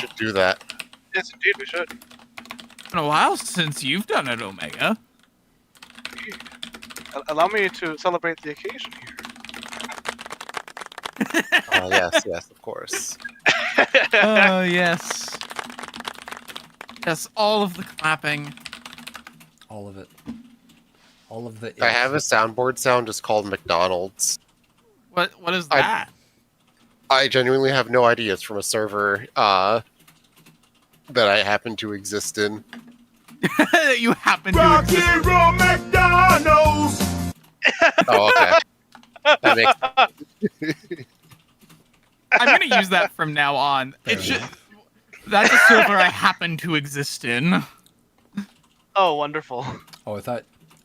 should do that. Yes, indeed, we should. It's been a while since you've done it, Omega. Allow me to celebrate the occasion here. Yes, of course. Oh, yes. Yes, all of the clapping. All of it. All of the. I have a soundboard sound just called McDonald's. What is that? I genuinely have no idea. It's from a server that I happen to exist in. You happen to Rocky exist. Road McDonald's. Oh, okay. That makes I'm gonna use that from now on. It's just that's a server I happen to exist in. Oh, wonderful. Oh, I thought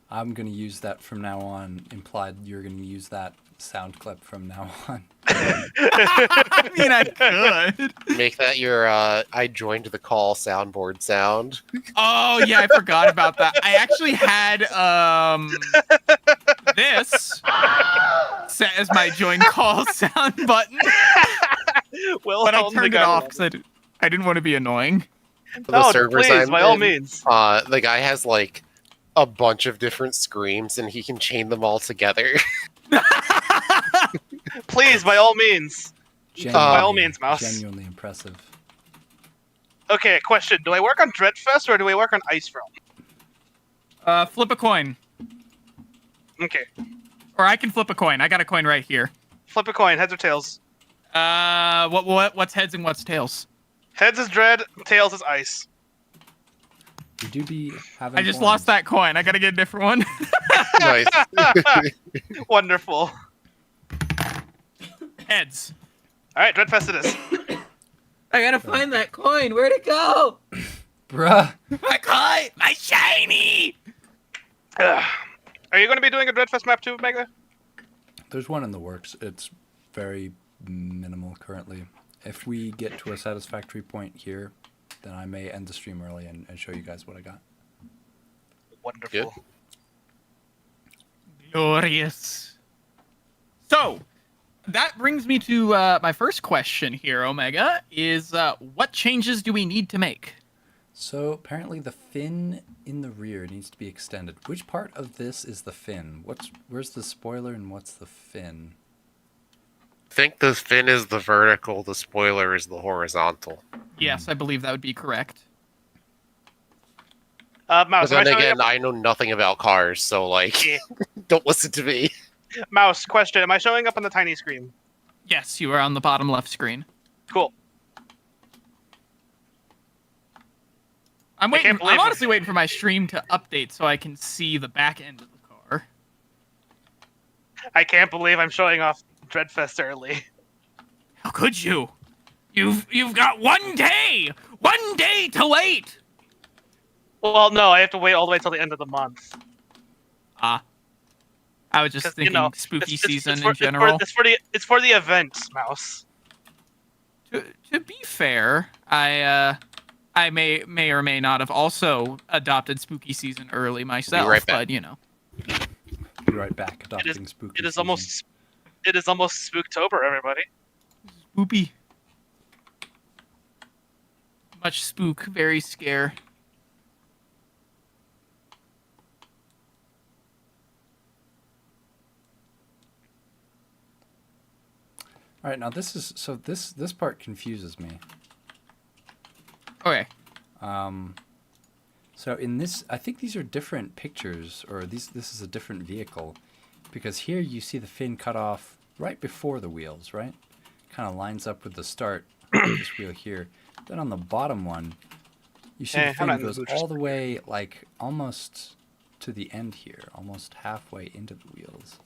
I'm gonna use that from now on. Implied you're gonna use that sound clip from now on. I mean, I could. make that your I joined the call soundboard sound. Oh yeah, I forgot about that. I actually had this set as my join call sound button, Well, but I turned it off because I didn't want to be annoying. For No, the servers please, I'm by all in, means. the guy has like a bunch of different screams, and he can chain them all together. Please, by all means. By all means, Mouse. Genuinely impressive. Okay, question. Do I work on Dreadfest or do I work on Ice Realm? Flip a coin, Okay. or I can flip a coin. I got a coin right here. Flip a coin, heads or tails? What's heads and what's tails? Heads is Dread, tails is Ice. You do be having. I just lost that coin. I gotta get a different one. Nice. Wonderful. Heads. Alright, Dreadfest it is. I gotta find that coin. Where'd it go? Bruh. My coin! My shiny! Ugh. Are you going to be doing a Dreadfest map too, Mega? There's one in the works. It's very minimal currently. If we get to a satisfactory point here, then I may end the stream early and show you guys what I got. Wonderful. Good. Glorious. So, that brings me to my first question here, Omega, is what changes do we need to make? So apparently the fin in the rear needs to be extended. Which part of this is the fin? Where's the spoiler and what's the fin? I think the fin is the vertical, the spoiler is the horizontal. Yes, I believe that would be correct. Mouse, But am I then showing again, up? I know nothing about cars, so like, Yeah. don't listen to me. Mouse, question. Am I showing up on the tiny screen? Yes, you are on the bottom left screen. Cool. I'm I can't waiting. believe I'm it. honestly waiting for my stream to update so I can see the back end of the car. I can't believe I'm showing off Dreadfest early. How could you? You've got 1 day! 1 day to wait! Well, no, I have to wait all the way till the end of the month. I was just 'Cause, thinking spooky season in general. It's for the event, Mouse. To be fair, I may or may not have also adopted spooky season early myself, right back. but you know. Be right back. Adopting spooky. It is season. almost Spooktober, everybody. Spoopy. Much spook, very scare. All right, now this is this part confuses me. Okay. So in this, I think these are different pictures, or this is a different vehicle, because here you see the fin cut off right before the wheels, right? Kind of lines up with the start of this wheel here. Then on the bottom one, you see the I'm fin not in the goes mood all the way, like almost to the end here, almost halfway into the wheels.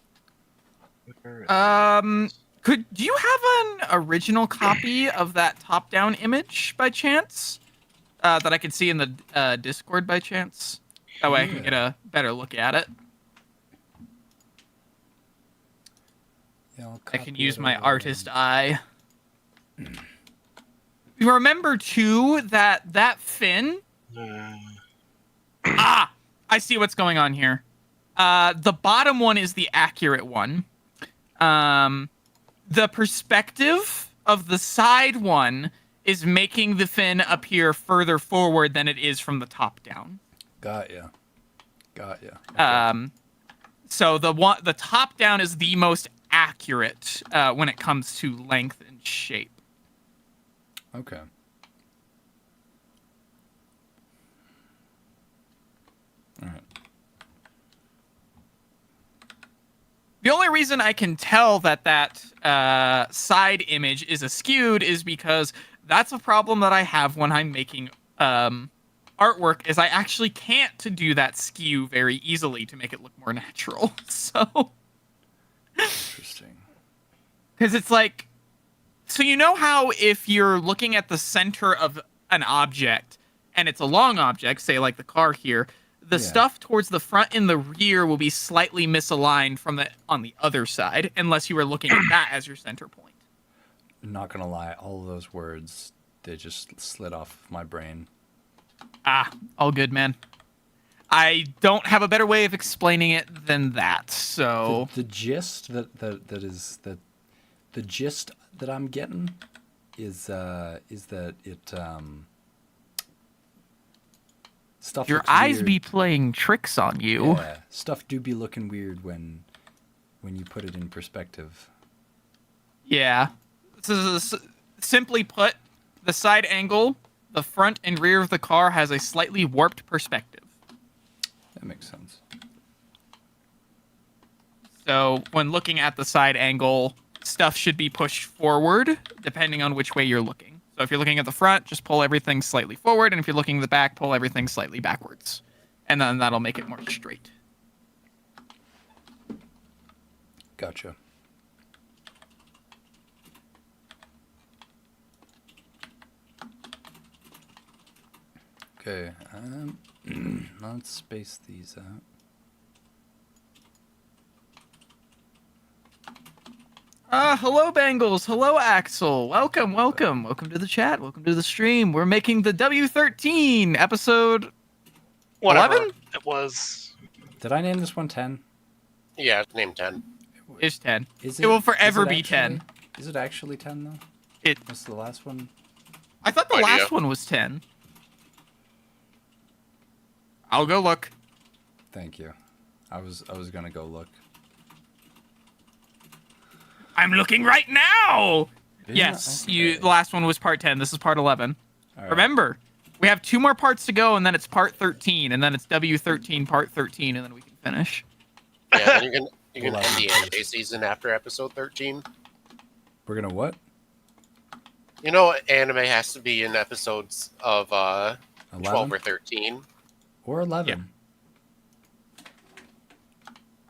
Do you have an original copy of that top-down image by chance? That I could see in the Discord by chance? That way I can get a better look at it. Yeah, I can use my artist eye. Remember, too, that fin... Ah! I see what's going on here. The bottom one is the accurate one. The perspective of the side one is making the fin appear further forward than it is from the top down. Got ya. Okay. So the top down is the most accurate when it comes to length and shape. Okay. All right. The only reason I can tell that side image is askewed is because that's a problem that I have when I'm making artwork. Is I actually can't do that skew very easily to make it look more natural. So, Interesting. because it's like, so you know how if you're looking at the center of an object and it's a long object, say like the car here, the Yeah. stuff towards the front and the rear will be slightly misaligned from on the other side, unless you were looking at that as your center point. Not gonna lie, all of those words, they just slid off my brain. Ah, all good, man. I don't have a better way of explaining it than that. So The gist the gist that I'm getting is that it stuff your looks eyes weird. be playing tricks on you. Yeah, stuff do be looking weird when you put it in perspective. Yeah. Simply put, the side angle, the front and rear of the car has a slightly warped perspective. That makes sense. So when looking at the side angle, stuff should be pushed forward depending on which way you're looking. So if you're looking at the front, just pull everything slightly forward, and if you're looking at the back, pull everything slightly backwards. And then that'll make it more straight. Gotcha. Okay, let's space these out. Hello, Bangles. Hello, Axel. Welcome to the chat. Welcome to the stream. We're making the W13 episode. Whatever 11? it was. Did I name this one 10? Yeah, it's named 10. Is 10. Is It will is forever it be actually- 10. Is it actually 10 though? It. What's the last one? I thought the Idea. last one was 10. I'll go look. Thank you. I was gonna go look. I'm looking right now. Yeah, Yes, okay. the last one was part 10. This is part 11. All right. Remember, we have 2 more parts to go, and then it's part 13, and then it's W13 part 13, and then we can finish. Yeah, then you can We'll end have the them. anime season after episode 13. We're gonna what? You know, anime has to be in episodes of 12 11 or 13. or 11?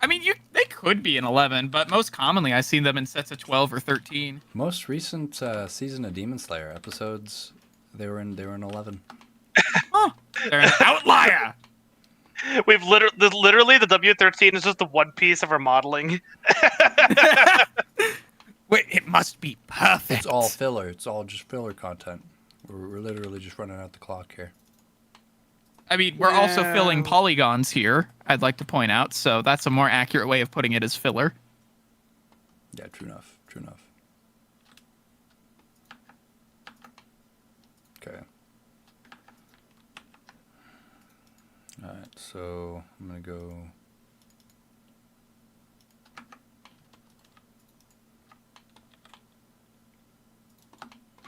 I mean, they could be in 11, but most commonly I've seen them in sets of 12 or 13. Most recent season of Demon Slayer episodes, they were in 11. Huh. They're an outlier. We've literally the W13 is just the one piece of our modeling. Wait, it must be perfect. It's all filler. It's all just filler content. We're literally just running out the clock here. I mean, we're also Well. filling polygons here, I'd like to point out, so that's a more accurate way of putting it as filler. Yeah, true enough. True enough. Okay. Alright, so I'm gonna go.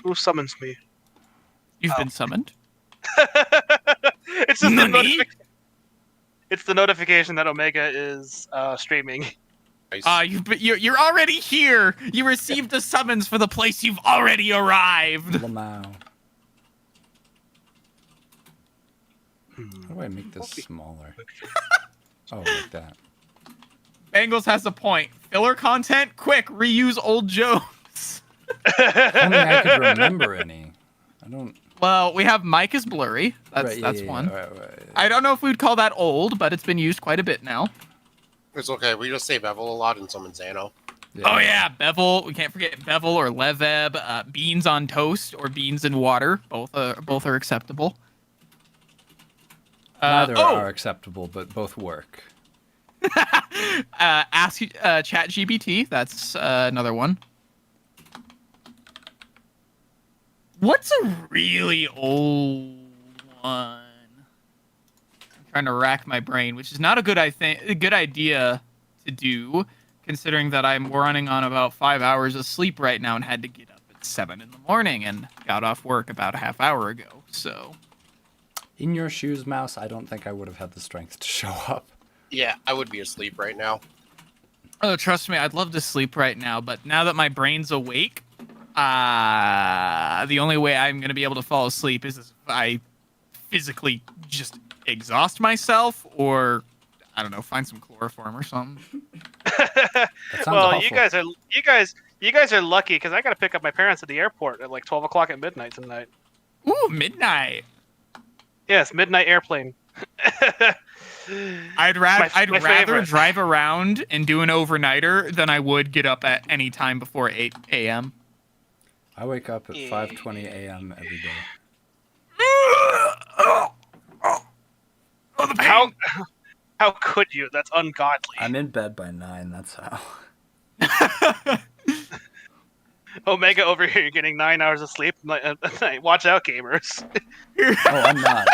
Who summons me? You've been summoned. It's just the Nani? it's the notification that Omega is streaming. Nice. You're already here. You received a summons for the place you've already arrived. Lamau. How do I make this smaller? Oh, like that. Bangles has a point. Filler content? Quick, reuse old jokes. If only I could remember any. I don't. Well, we have Mike is blurry. That's one. Right. I don't know if we'd call that old, but it's been used quite a bit now. It's okay. We just say Bevel a lot and summon Xano. Oh yeah, Bevel. We can't forget Bevel or Leveb. Beans on toast or beans in water. Both are acceptable. Neither are acceptable, but both work. Ask ChatGPT. That's another one. What's a really old one? I'm trying to rack my brain, which is not a good idea to do, considering that I'm running on about 5 hours of sleep right now and had to get up at 7 in the morning and got off work about a half hour ago. So, In your shoes, Mouse, I don't think I would have had the strength to show up. Yeah, I would be asleep right now. oh, trust me, I'd love to sleep right now, but now that my brain's awake, the only way I'm gonna be able to fall asleep is if I physically just exhaust myself, or I don't know, find some chloroform or something. That sounds Well, awful. you guys are lucky because I got to pick up my parents at the airport at like 12 o'clock at midnight tonight. Ooh, midnight. Yes, midnight airplane. I'd my rather favorite. drive around and do an overnighter than I would get up at any time before 8 a.m. I wake up at 5:20 a.m. every day. Oh, the pain. How could you? That's ungodly. I'm in bed by 9, that's how. Omega over here, you're getting 9 hours of sleep a night. Watch out, gamers. Oh, I'm not.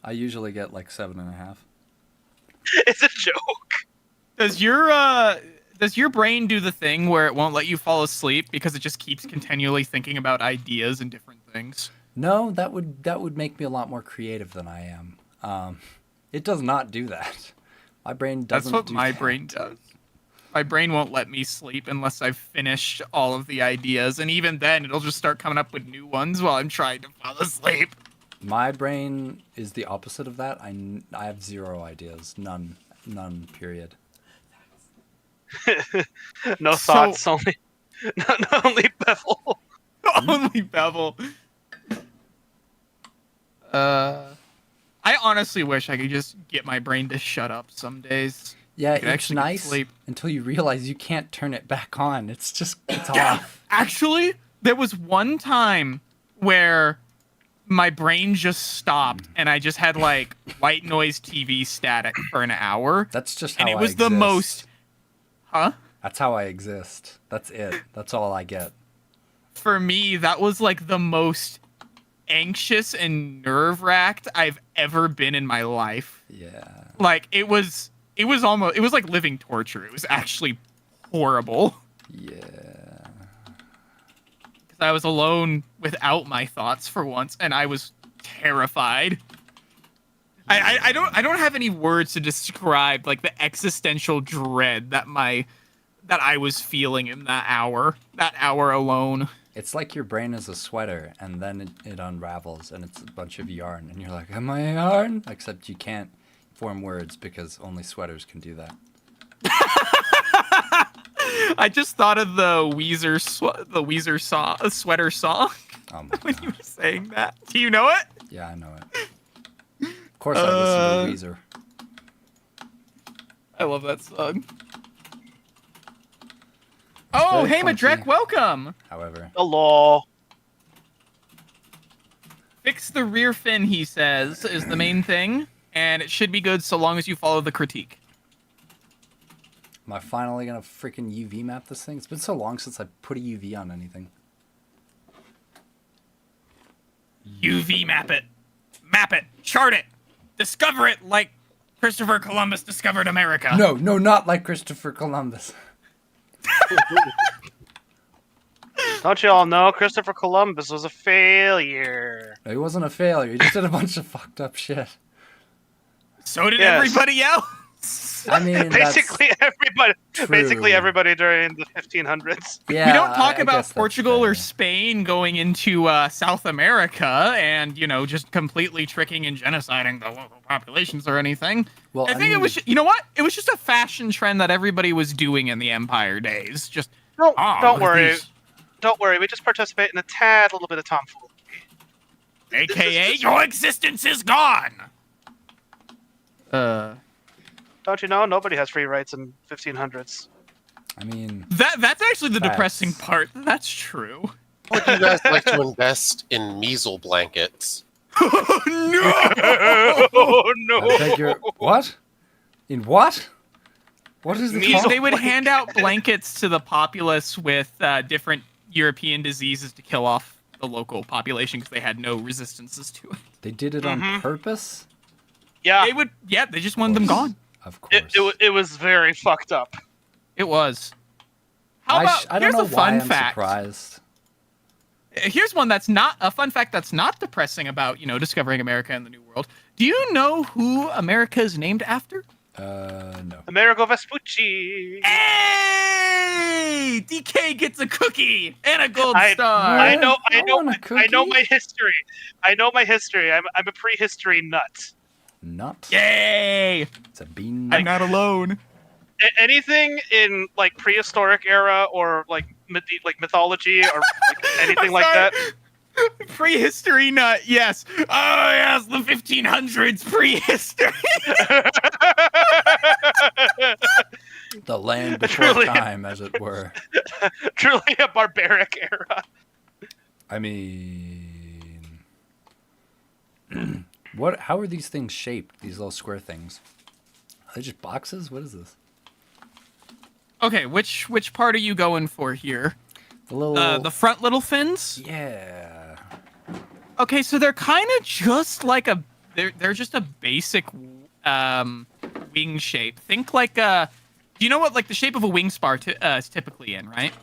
I usually get like 7.5. It's a joke. Does your brain do the thing where it won't let you fall asleep because it just keeps continually thinking about ideas and different things? No, that would make me a lot more creative than I am. It does not do that. My brain doesn't. That's what do my that. brain does. My brain won't let me sleep unless I've finished all of the ideas, and even then, it'll just start coming up with new ones while I'm trying to fall asleep. My brain is the opposite of that. I have 0 ideas. None. Period. No So- thoughts, only bevel. Only Bevel. I honestly wish I could just get my brain to shut up some days. Yeah, could it's actually get nice sleep. until you realize you can't turn it back on. It's Yeah, off. actually, there was one time where my brain just stopped and I just had like white noise TV static for an hour. That's just how And it I was the exist. most. Huh? That's how I exist. That's it. That's all I get. For me, that was like the most anxious and nerve-wracked I've ever been in my life. Yeah. Like it was like living torture. It was actually horrible. Yeah. Because I was alone without my thoughts for once, and I was terrified. I don't have any words to describe like the existential dread that I was feeling in that hour alone. It's like your brain is a sweater, and then it unravels, and it's a bunch of yarn, and you're like, "Am I yarn?" Except you can't form words because only sweaters can do that. I just thought of the Weezer sweater song Oh my when god. you were saying that. Do you know it? Yeah, I know it. Of course, I listen to Weezer. I love that song. Oh, very hey, funky. Madrek, welcome. However, Hello. Fix the rear fin, he says, is the main thing, and it should be good so long as you follow the critique. am I finally gonna freaking UV map this thing? It's been so long since I put a UV on anything. UV map it. Map it. Chart it. Discover it like Christopher Columbus discovered America. No, not like Christopher Columbus. Don't you all know Christopher Columbus was a failure? He wasn't a failure. He just did a bunch of fucked up shit. So did Yes. everybody else. I mean, Basically everybody. true. Basically everybody during the 1500s. yeah, We don't talk I about guess that's Portugal or fair. Spain going into South America and, just completely tricking and genociding the local populations or anything. Well, I think it mean, was, you know what? It was just a fashion trend that everybody was doing in the Empire days. Just, Don't, oh, don't look at worry. these- Don't worry. We just participate in a tad little bit of tomfoolery. AKA, your existence is gone. Don't you know? Nobody has free rights in 1500s. I mean, That's actually the Facts. depressing part. That's true. Would you guys like to invest in measles blankets? No! Oh no! I beg your what? In what? What is the Measles. They would hand out blankets to the populace with different European diseases to kill off the local population because they had no resistances to it. They did it on purpose? Yeah, They just wanted them gone. Of course. it was very fucked up. It was. How about, I don't here's know a fun why I'm fact. surprised. Here's one that's not a fun fact that's not depressing about, discovering America and the New World. Do you know who America is named after? No. Amerigo Vespucci. Hey! DK gets a cookie and a gold I star. know want a I know cookie. my history. I'm a prehistory nut. Nut. Yay! It's a bean I'm nut. not alone. Anything in like prehistoric era or like mythology or like anything like that. Prehistory nut, yes. Oh, yes, the 1500s prehistory. The land before Truly. time, as it were. Truly a barbaric era. I mean, what? How are these things shaped? These little square things? Are they just boxes? What is this? Okay, which part are you going for here? The little. The front little fins? Yeah. Okay, so they're kind of just like they're just a basic wing shape. Think like do you know what like the shape of a wing spar is typically in, right?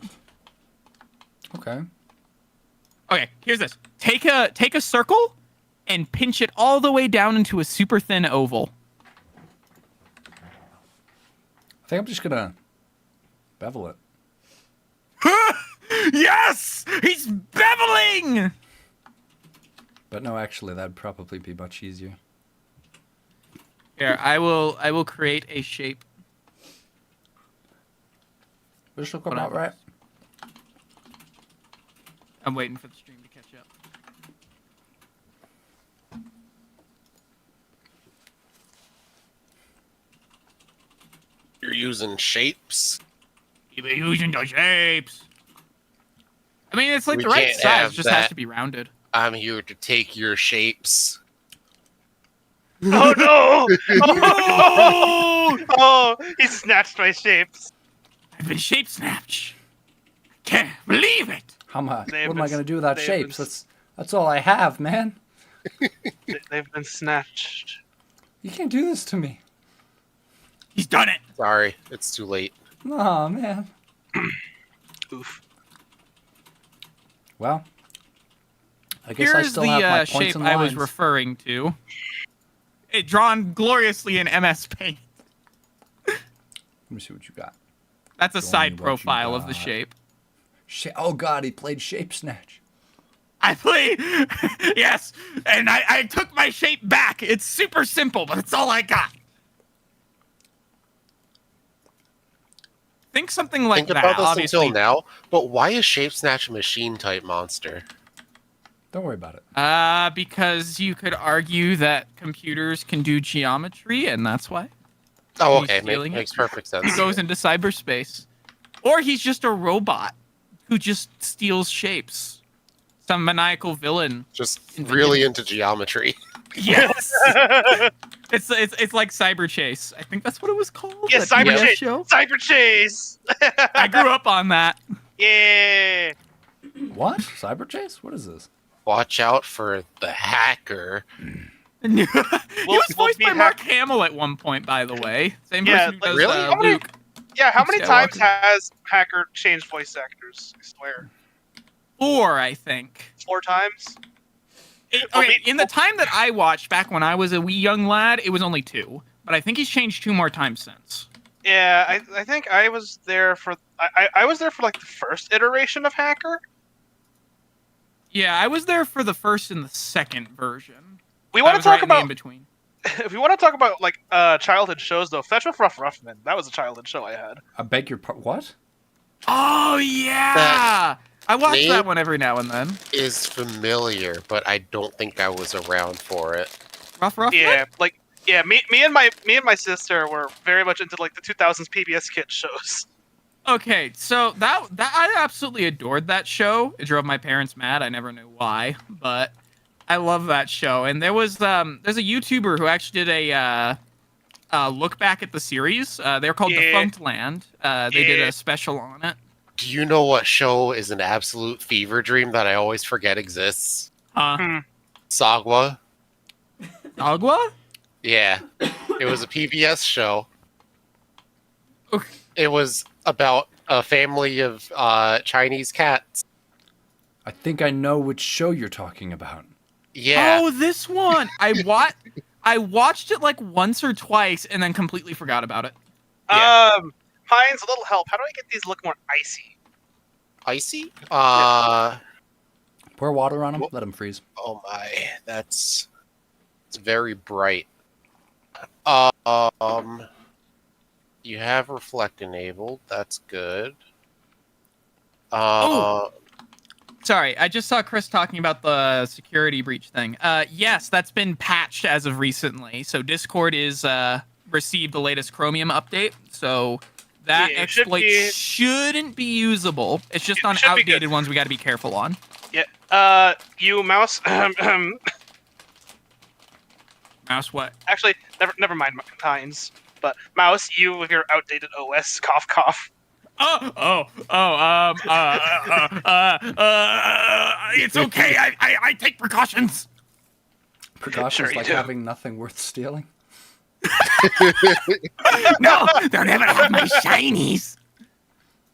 Okay. Okay, here's this. Take a circle and pinch it all the way down into a super thin oval. I think I'm just gonna bevel it. Yes! He's beveling! But no, actually, that'd probably be much easier. Here, I will create a shape. This will come What out right. I'm waiting for the stream to catch up. You're using shapes. You're using the shapes. I mean, it's like We the right can't size, have just has that. to be rounded. I'm here to take your shapes. Oh no! Oh! Oh, he snatched my shapes. I've been shape snatched. I can't believe it. How am I? They've What am I been- gonna do without they've shapes? been- That's all I have, man. They've been snatched. You can't do this to me. He's done it. Sorry, it's too late. Oh man. Oof. Well, I guess I Here's still the have my points shape and I was lines. referring to. It drawn gloriously in MS Paint. Let me see what you got. That's a Show me side what you profile of the got. shape. Oh god, he played shape snatch. I play, yes, and I took my shape back. It's super simple, but it's all I got. Think something like Think that. about this Obviously, until now, but why is Shape Snatch a machine type monster? Don't worry about it. because you could argue that computers can do geometry, and that's why Oh, He's okay, stealing it. makes perfect he sense. goes into cyberspace. Or he's just a robot who just steals shapes. Some maniacal villain. Just Invented. really into geometry. Yes. it's like Cyber Chase. I think that's what it was called. Yeah, that Cyber PBS Chase. show. Cyber Chase. I grew up on that. Yeah. What? Cyber chase? What is this? Watch out for the hacker. He was voiced be by Mark Hamill at one point, by the way. Same Yeah, person who like, does really? How many- Luke. Yeah, how Luke many times Skywalker. has Hacker changed voice actors? I swear. 4, I think. 4 times? Okay, in the time that I watched back when I was a wee young lad, it was only 2. But I think he's changed 2 more times since. Yeah, I think I was there for I was there for like the first iteration of Hacker. Yeah, I was there for the first and the second version. We I want to was talk right in the about in-between. if we want to talk about like childhood shows though. Fetch with Rough Ruffman. That was a childhood show I had. I beg your pardon. What? Oh, yeah! I watch name- that one every now and then. Is familiar, but I don't think I was around for it. Rough. Yeah, like yeah, me and my sister were very much into like the 2000s PBS Kids shows. Okay, so that I absolutely adored that show. It drove my parents mad. I never knew why, but I love that show. And there's a YouTuber who actually did a look back at the series. They're called Yeah. Defunct Land. They did Yeah. a special on it. Do you know what show is an absolute fever dream that I always forget exists? Huh? Sagwa. Agua? Yeah. It was a PBS show. Okay. It was about a family of Chinese cats. I think I know which show you're talking about. Yeah. Oh, this one. I watched it like once or twice and then completely forgot about it. Yeah. Heinz, a little help. How do I get these to look more icy? Icy? Pour water on them, let them freeze. Oh my, it's very bright. You have reflect enabled. That's good. Oh. Sorry, I just saw Chris talking about the security breach thing. Yes, that's been patched as of recently. So Discord is received the latest Chromium update. So that Yeah, it should exploit be- shouldn't be usable. It's just It on should be good. outdated ones we got to be careful on. Yeah. You mouse. Mouse what? Actually, never mind, Heinz. But mouse, you with your outdated OS, cough cough. It's okay. I take precautions. Precautions Sure you like do. having nothing worth stealing. No, they'll never have my shinies.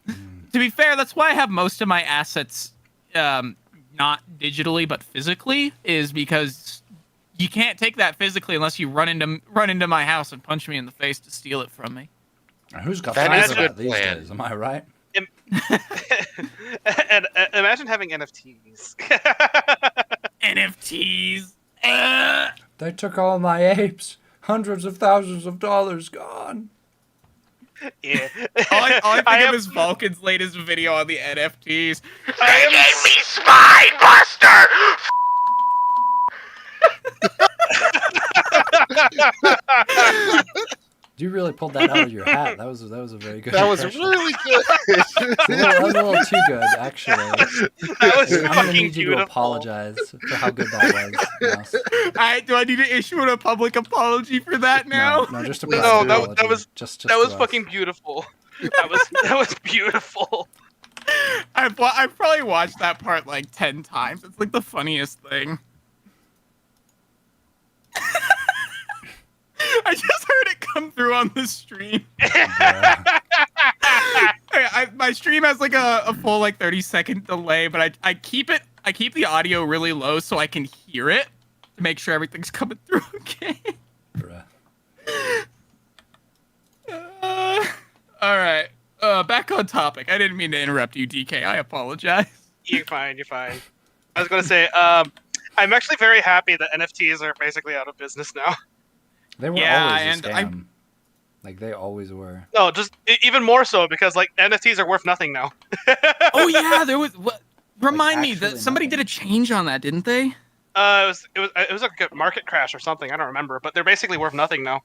To be fair, that's why I have most of my assets not digitally but physically, is because you can't take that physically unless you run into my house and punch me in the face to steal it from me. Who's got That time is for a that good these plan. days? Am I right? And imagine having NFTs. NFTs. They took all my apes. Hundreds of thousands of dollars gone. Yeah. All I think I of am- is Vulcan's latest video on the NFTs. I You really pulled that out of your hat. That was a very good. That was impression. really good. That was a little too good, actually. That was I'm gonna fucking need you beautiful. to apologize for how good that was. Mouse. Do I need to issue a public apology for that now? No, just a No, private that apology. was- just That was to us. fucking beautiful. That was beautiful. I've probably watched that part like 10 times. It's like the funniest thing. I just heard it come through on the stream. Yeah. My stream has like a full like 30-second delay, but I keep the audio really low so I can hear it to make sure everything's coming through okay. Bruh. All right. Back on topic. I didn't mean to interrupt you, DK. I apologize. You're fine. You're fine. I was gonna say, I'm actually very happy that NFTs are basically out of business now. They were Yeah, always a and scam. Like they always were. No, just even more so because like NFTs are worth nothing now. Oh yeah, there was. What? Remind me that actually somebody nothing. did a change on that, didn't they? It was like a market crash or something. I don't remember, but they're basically worth nothing now.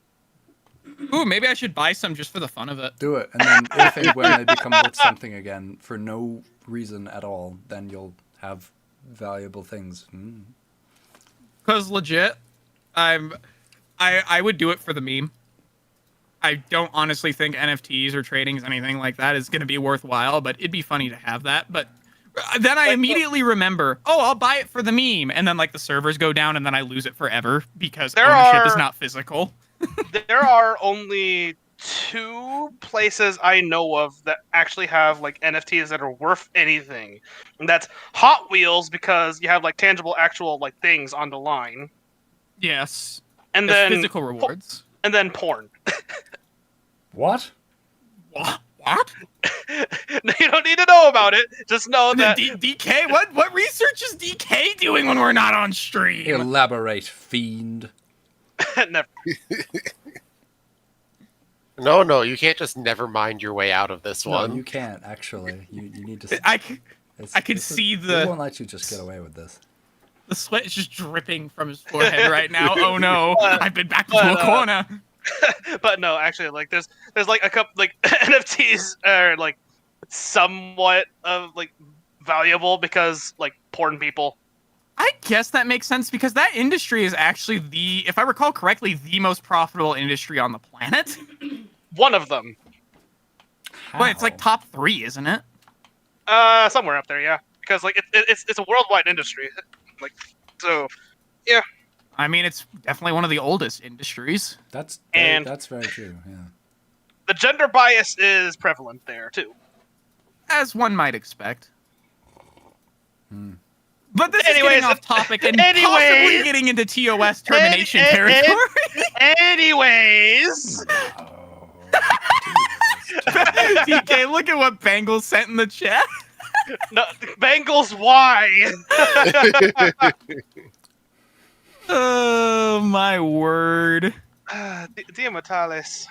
Ooh, maybe I should buy some just for the fun of it. Do it, and then if and when they become worth something again for no reason at all, then you'll have valuable things. Mm. Cause legit, I would do it for the meme. I don't honestly think NFTs or trading is anything like that is going to be worthwhile, but it'd be funny to have that. But then I immediately remember, oh, I'll buy it for the meme, and then like the servers go down, and then I lose it forever because There ownership is are- not physical. There are only 2 places I know of that actually have like NFTs that are worth anything. And that's Hot Wheels because you have like tangible actual like things on the line. Yes, And there's then physical rewards. and then porn. What? What? You don't need to know about it. Just know that DK, what research is DK doing when we're not on stream? Elaborate, fiend. never. No, you can't just never mind your way out of this No, one. you can't actually. You need to. I it's- can this is- see They the won't let you just get away with this. the sweat is just dripping from his forehead right now. Oh no, I've been backed into a but, corner. But no, actually, like there's like a couple like NFTs are like somewhat of like valuable because like porn people. I guess that makes sense because that industry is actually if I recall correctly, the most profitable industry on the planet. One of them. But it's like How? top 3, isn't it? Somewhere up there, yeah. Because like it's a worldwide industry, like so. I mean, it's definitely one of the oldest industries. That's And- that's very true. Yeah. The gender bias is prevalent there too. As one might expect. Hmm. But this is Anyways, getting off topic and anyways- possibly getting into TOS termination territory. Anyways, Oh, DK, look at what Bengals sent in the chat. no, Bengals, why? Oh, my word. Dia Mortalis.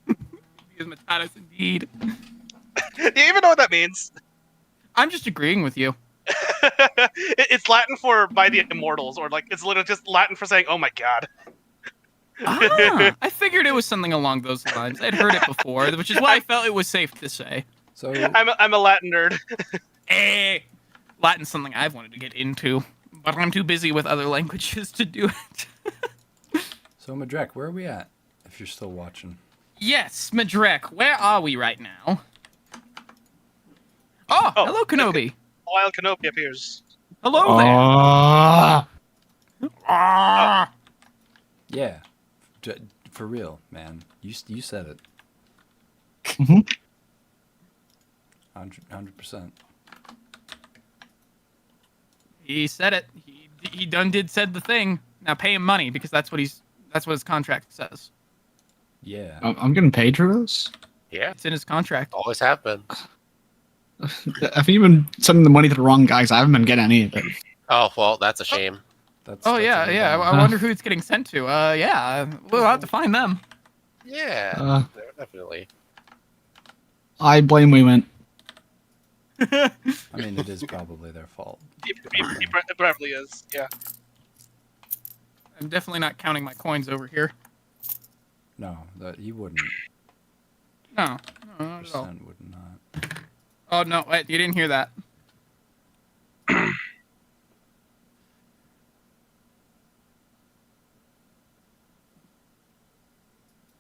Dios Matados, indeed. Do you even know what that means? I'm just agreeing with you. It's Latin for by the immortals, or like it's literally just Latin for saying, "Oh my god." Ah, I figured it was something along those lines. I'd heard it before, which is why I felt it was safe to say. so I'm a Latin nerd. Latin's something I've wanted to get into, but I'm too busy with other languages to do it. so Madrek, where are we at? If you're still watching. Yes, Madrek, where are we right now? Oh, Oh, hello, Kenobi. Wild Kenobi appears. Hello there. Ah. Yeah. For real, man. You said it. Mhm. 100%. He said it. He done said the thing. Now pay him money because that's what his contract says. Yeah. I'm getting paid for this. Yeah, It's in his contract. always have been. I've even sending the money to the wrong guys. I haven't been getting any of it. Oh well, that's a shame. That's Oh that's yeah, a good yeah. one. I wonder who it's getting sent to. Yeah, we'll have to find them. Yeah, Uh, definitely. I blame We Went. I mean, it is probably their fault. It probably is. Yeah. I'm definitely not counting my coins over here. No, that you wouldn't. No, not at all. Percent would not. Oh no, wait, you didn't hear that.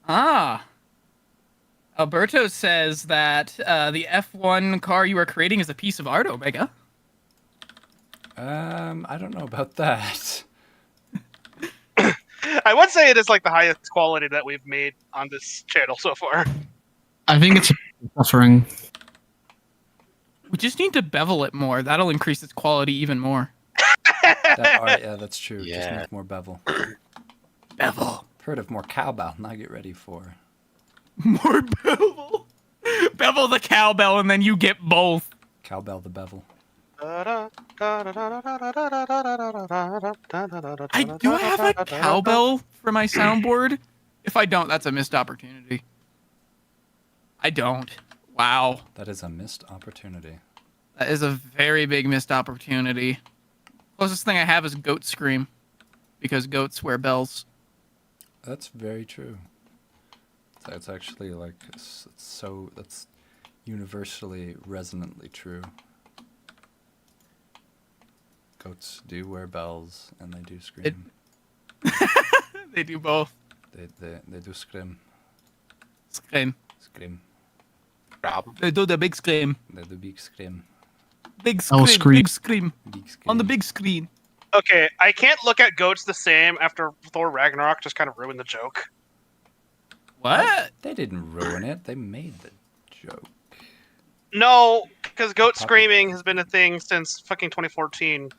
Ah. Alberto says that the F1 car you are creating is a piece of art, Omega. I don't know about that. I would say it is like the highest quality that we've made on this channel so far. I think it's suffering. We just need to bevel it more. That'll increase its quality even more. Yeah, that's true. Just Yeah. make more bevel. Bevel. Heard of more cowbell. Now get ready for. More bevel. Bevel the cowbell and then you get both. Cowbell the bevel. I do I have a cowbell for my soundboard? If I don't, that's a missed opportunity. I don't. Wow. That is a missed opportunity. That is a very big missed opportunity. Closest thing I have is goat scream. Because goats wear bells. That's very true. That's actually like that's universally resonantly true. Goats do wear bells and they do scream. They do both. They do scream. Scream. Scream. Problem. They do the big scream. They do big scream. Big Oh, scream. scream. Big scream. Big scream. On the big screen. Okay, I can't look at goats the same after Thor Ragnarok just kind of ruined the joke. What? They didn't ruin it. They made the joke. No, because goat screaming has been a thing since fucking 2014.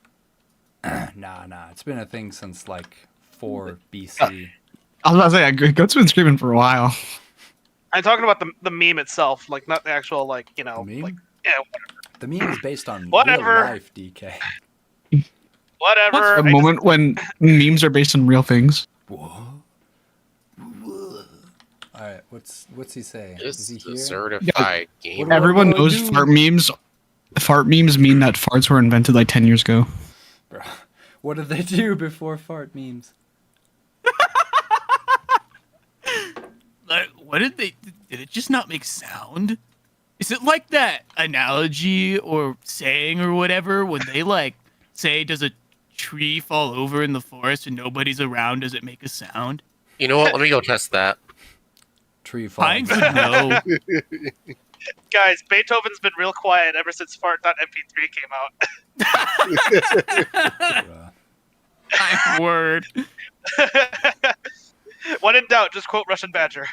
Nah. It's been a thing since like 4 BC. I was about to say, Goat's been screaming for a while. I'm talking about the meme itself, like not the actual like The meme? like yeah The meme is based on Whatever. real life, DK. whatever. The moment when memes are based on real things. Whoa. All right, what's he say? It's Is he a here? certified game. What Everyone do I knows do? fart memes. Fart memes mean that farts were invented like 10 years ago. Bro, what did they do before fart memes? Like, what did they? Did it just not make sound? Is it like that analogy or saying or whatever when they like say, "Does a tree fall over in the forest and nobody's around? Does it make a sound?" You know what? Let me go test that. Tree falling. Pines would know. Guys, Beethoven's been real quiet ever since fart.mp3 came Bruh. My word. out. When in doubt, just quote Russian Badger.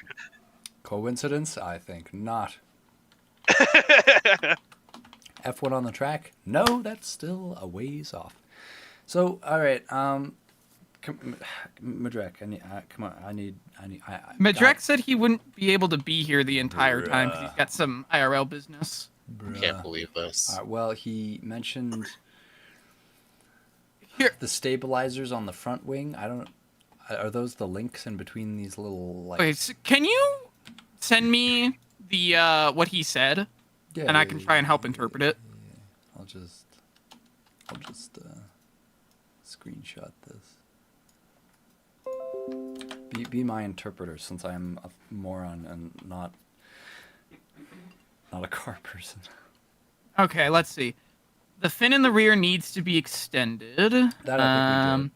Coincidence? I think not. F1 on the track? No, that's still a ways off. So, all right, Madrek, come on, Madrek said he wouldn't be able to be here the entire time because he's got some IRL business. Can't believe this. Well, he mentioned Here. the stabilizers on the front wing. I don't. Are those the links in between these little like? Okay, so can you send me the what he said, Yeah, and I can try and help interpret it? I'll just screenshot this. Be my interpreter, since I'm a moron and not a car person. Okay, let's see. The fin in the rear needs to be extended. That I think we did.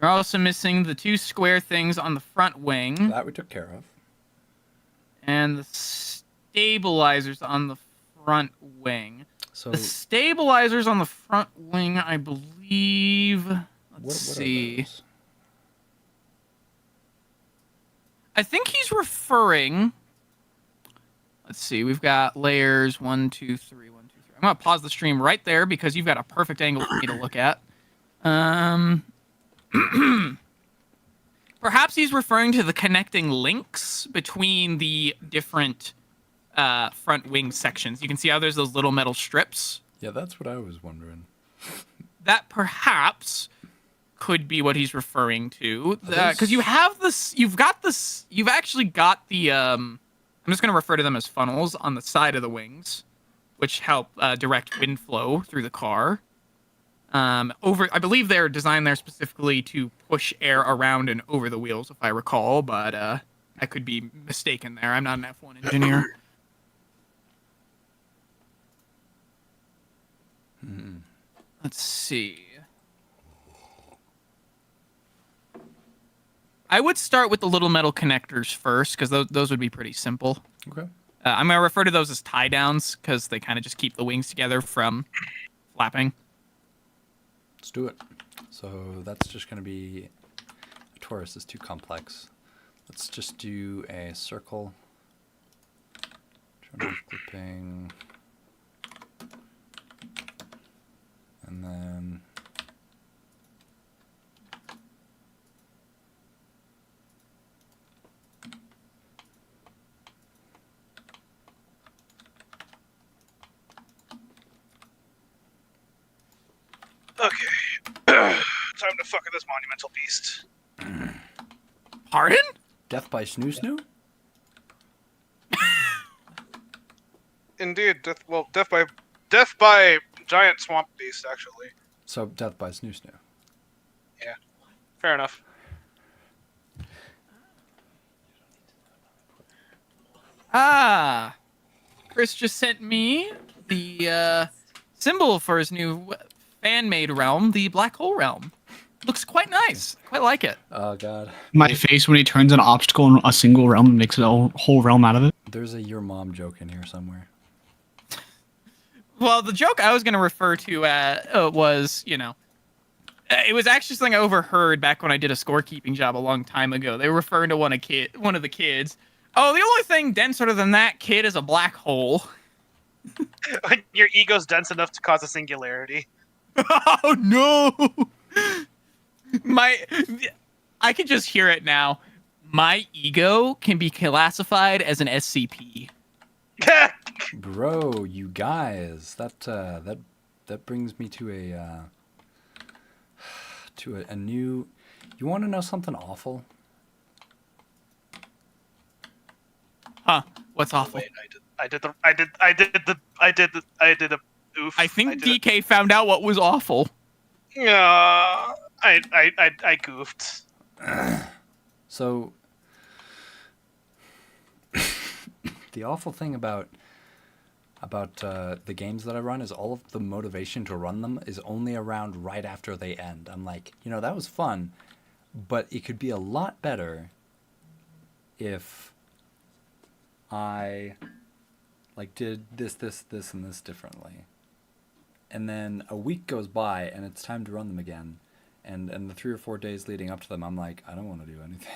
You're also missing the 2 square things on the front wing That we took care of. and the stabilizers on the front wing. So The stabilizers on the front wing, I believe. Let's what see. are those? I think he's referring. Let's see. We've got layers 1, 2, 3, 1, 2, 3. I'm gonna pause the stream right there because you've got a perfect angle for me to look at. Perhaps he's referring to the connecting links between the different front wing sections. You can see how there's those little metal strips. Yeah, that's what I was wondering. That perhaps could be what he's referring to, because you have this. You've actually got the. I'm just going to refer to them as funnels on the side of the wings, which help direct wind flow through the car. I believe they're designed there specifically to push air around and over the wheels, if I recall, but I could be mistaken there. I'm not an F1 engineer. Let's see. I would start with the little metal connectors first, because those would be pretty simple. Okay. I'm going to refer to those as tie downs, because they kind of just keep the wings together from flapping. Let's do it. So that's just going to be... A torus is too complex. Let's just do a circle. Trim clipping. And then... Okay. Time to fuck with this monumental beast. Pardon? Death by Snoo Snoo? Indeed, death by giant swamp beast, actually. So, Death by Snoo Snoo. Fair enough. Ah, Chris just sent me the symbol for his new fan-made realm, the Black Hole Realm. Looks quite nice. Quite like it. Oh, God. My face when he turns an obstacle in a single realm and makes a whole realm out of it. There's a your mom joke in here somewhere. Well, the joke I was going to refer to was, it was actually something I overheard back when I did a scorekeeping job a long time ago. They were referring to one of the kids. Oh, the only thing denser than that kid is a black hole. Your ego's dense enough to cause a singularity. Oh no! I can just hear it now. My ego can be classified as an SCP. Bro, you guys, that brings me to a new. You want to know something awful? Huh? What's awful? Wait, I did the oof. I think DK found out what was awful. I goofed. So, the awful thing about the games that I run is all of the motivation to run them is only around right after they end. I'm like, that was fun, but it could be a lot better if I like did this, and this differently. And then a week goes by, and it's time to run them again. And the 3 or 4 days leading up to them, I'm like, I don't want to do anything.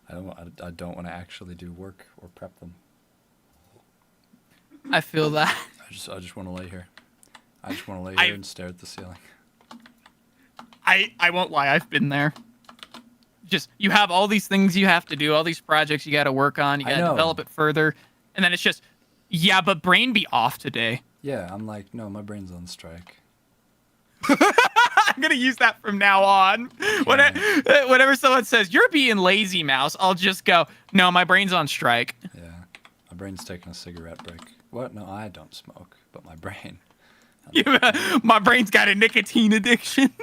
I don't want to actually do work or prep them. I feel that. I just want to lay here. I just want to lay here and stare at the ceiling. I won't lie, I've been there. Just, you have all these things you have to do, all these projects you got to work on, you got to develop it further, and then it's just, yeah, but brain be off today. Yeah, I'm like, no, my brain's on strike. I'm going to use that from now on. Whenever someone says, you're being lazy, Mouse, I'll just go, no, my brain's on strike. Yeah, my brain's taking a cigarette break. What? No, I don't smoke, but my brain. My brain's got a nicotine addiction.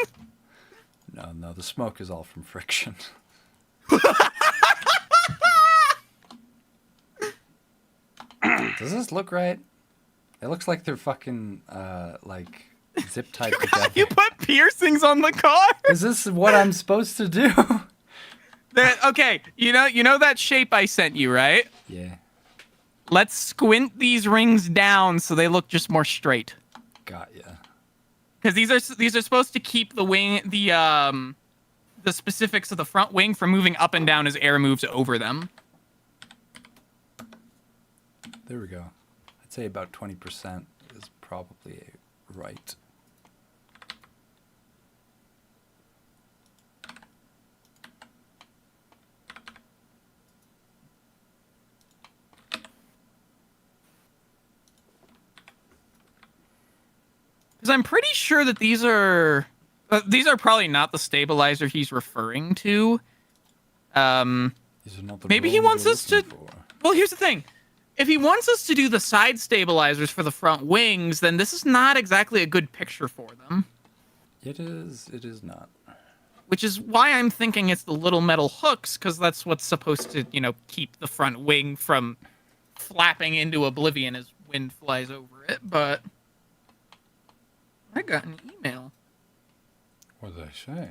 No, the smoke is all from friction. Does this look right? It looks like they're fucking, like, zip tied together. You put piercings on the car? Is this what I'm supposed to do? Okay, you know that shape I sent you, right? Yeah. Let's squint these rings down so they look just more straight. Got ya. Because these are supposed to keep the wing, the specifics of the front wing from moving up and down as air moves over them. There we go. I'd say about 20% is probably right. Because I'm pretty sure that these are probably not the stabilizer he's referring to. These are not the Maybe he drones wants we're us to. looking for. Well, here's the thing. If he wants us to do the side stabilizers for the front wings, then this is not exactly a good picture for them. It is not. Which is why I'm thinking it's the little metal hooks, because that's what's supposed to, keep the front wing from flapping into oblivion as wind flies over it. But I got an email. What did I say?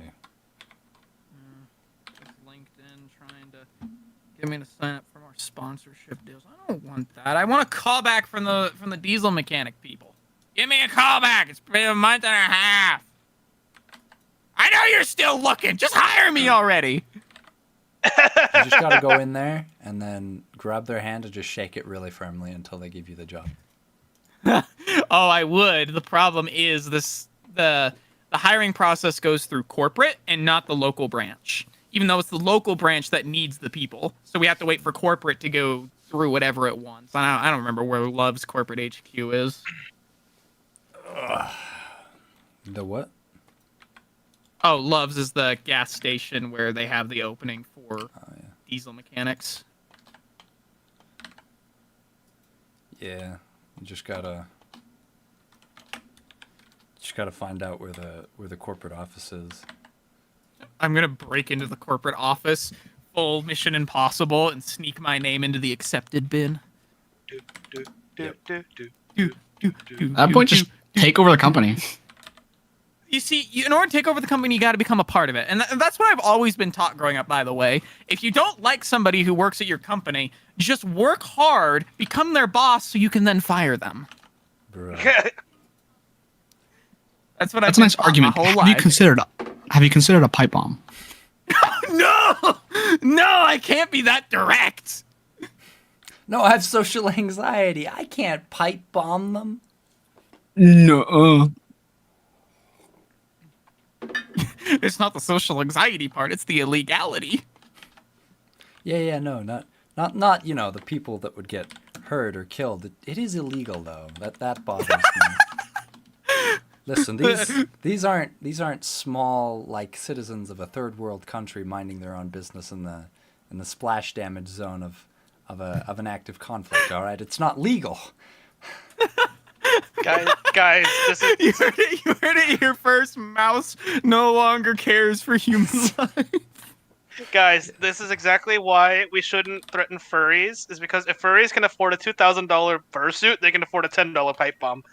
Just LinkedIn trying to get me to sign up for more sponsorship deals. I don't want that. I want a callback from the diesel mechanic people. Give me a callback. It's been a month and a half. I know you're still looking. Just hire me already. You just gotta go in there and then grab their hand and just shake it really firmly until they give you the job. Oh, I would. The problem is the hiring process goes through corporate and not the local branch. Even though it's the local branch that needs the people. So we have to wait for corporate to go through whatever it wants. I don't remember where Love's corporate HQ is. The what? Oh, Love's is the gas station where they have the opening for diesel mechanics. Yeah, you just gotta find out where the corporate office is. I'm gonna break into the corporate office, full Mission Impossible, and sneak my name into the accepted bin. Do. At that point, just take over the company. You see, in order to take over the company, you got to become a part of it. And that's what I've always been taught growing up, by the way. If you don't like somebody who works at your company, just work hard, become their boss, so you can then fire them. Bruh. That's what That's a nice argument. my whole Have you life. considered a pipe bomb? No, I can't be that direct. No, I have social anxiety. I can't pipe bomb them. No. It's not the social anxiety part; it's the illegality. Yeah, no, not the people that would get hurt or killed. It is illegal though. That bothers me. Listen, these aren't small like citizens of a third world country minding their own business in the splash damage zone of an active conflict. All right, it's not legal. guys, this is You heard it here first. Mouse no longer cares for human life. guys. This is exactly why we shouldn't threaten furries. Is because if furries can afford a $2,000 fursuit, they can afford a $10 pipe bomb.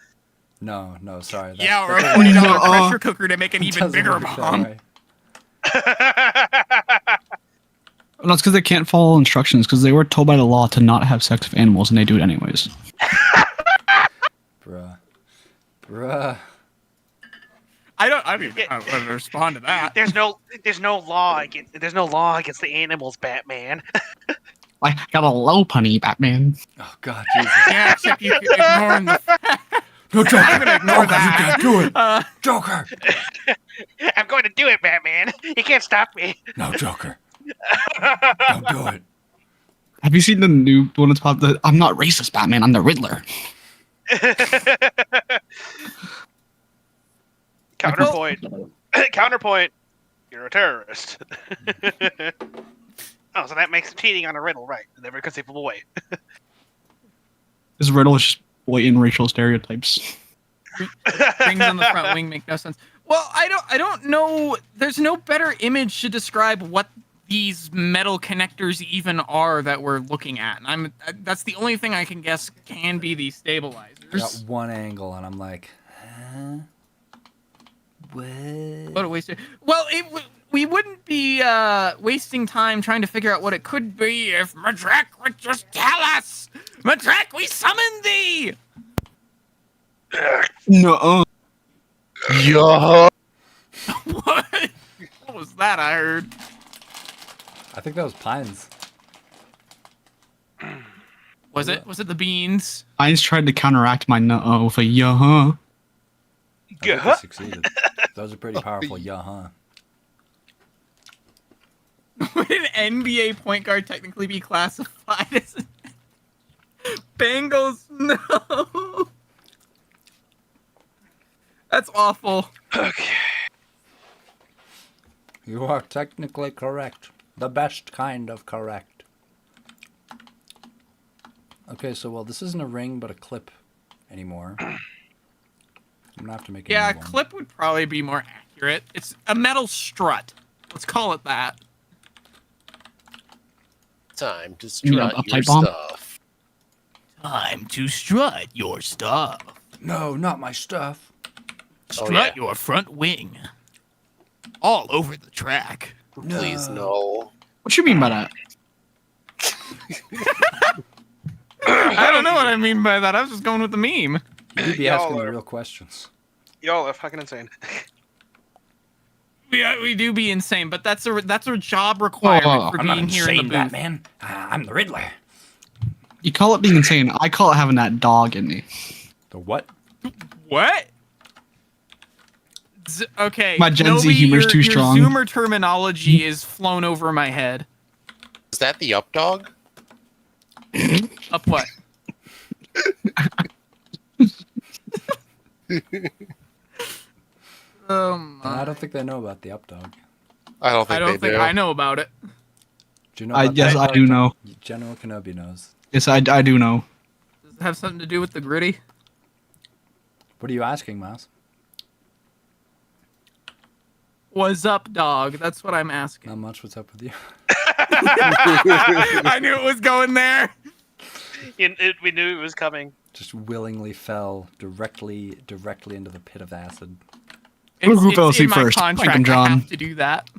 No, sorry. Yeah, or a that $40 No, pressure cooker to make an even doesn't bigger work that bomb. way. No, it's because they can't follow instructions because they were told by the law to not have sex with animals and they do it anyways. Bruh. I don't even know how to respond to that. There's no law against the animals, Batman. I got a low punny, Batman. Oh God, Jesus. Yeah, except you keep ignoring the No, Joker. I'm gonna ignore Joker, you that. can't do it. Uh, Joker. I'm going to do it, Batman. You can't stop me. No, Joker. Don't do it. Have you seen the new one that's popped? I'm not racist, Batman. I'm the Riddler. Counterpoint. Counterpoint. You're a terrorist. Oh, so that makes cheating on a riddle right in every conceivable way. This Riddle is just blatant racial stereotypes. rings on the front wing make no sense. Well, I don't know. There's no better image to describe what these metal connectors even are that we're looking at. And that's the only thing I can guess can be these stabilizers. Got one angle, and I'm like, huh? What? What a waste. Well, we wouldn't be wasting time trying to figure out what it could be if Madrak would just tell us. Madrak, we summon thee. No. Yeah. What? What was that I heard? I think that was Pines. Was it the beans? I just tried to counteract my no with a yeah. I think they succeeded. That was a pretty powerful huh? Would an NBA point guard technically be classified as Bengals? No. That's awful. Okay. You are technically correct. The best kind of correct. Okay, so, well, this isn't a ring, but a clip anymore. I'm gonna have to make a Yeah, a new one. clip would probably be more accurate. It's a metal strut. Let's call it that. Time to You mean strut a your pipe bomb? stuff. Time to strut your stuff. No, not my stuff. Strut yeah. your front wing. All over the track. Please no. What you mean by that? I don't know what I mean by that. I was just going with the meme. You'd be Y'all asking the are- real questions. Y'all are fucking insane. We do be insane, but that's a job requirement for I'm not being here in the insane, booth. Batman. I'm the Riddler. You call it being insane. I call it having that dog in me. The what? What? Okay. My Gen Z Nobi, humor's too your strong. Zoomer terminology is flown over my head. Is that the up dog? Up what? I don't think they know about the updog. I don't think I don't they think do. I know about it. Do you know about Yes, that? I do know. General Kenobi knows. Yes, I do know. Does it have something to do with the gritty? What are you asking, Mouse? What's up, dog? That's what I'm asking. Not much. What's up with you? I knew it was going there. We knew it was coming. Just willingly fell directly into the pit of acid. Who fell in asleep my first? Mike contract. and John. I have to do that.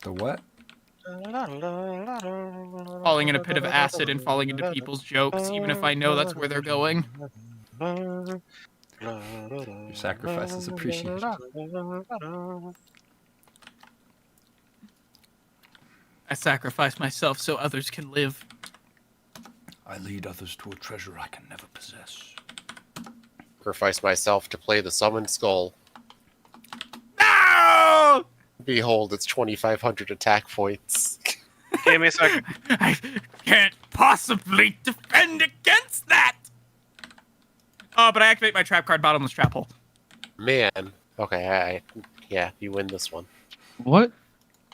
The what? Falling in a pit of acid and falling into people's jokes, even if I know that's where they're going. Your sacrifice is appreciated. I sacrifice myself so others can live. I lead others to a treasure I can never possess. Sacrifice myself to play the summoned skull. No! Behold, it's 2,500 attack points. Give me a second. I can't possibly defend against that! Oh, but I activate my trap card, bottomless trap hole. Man. Okay, yeah, you win this one. What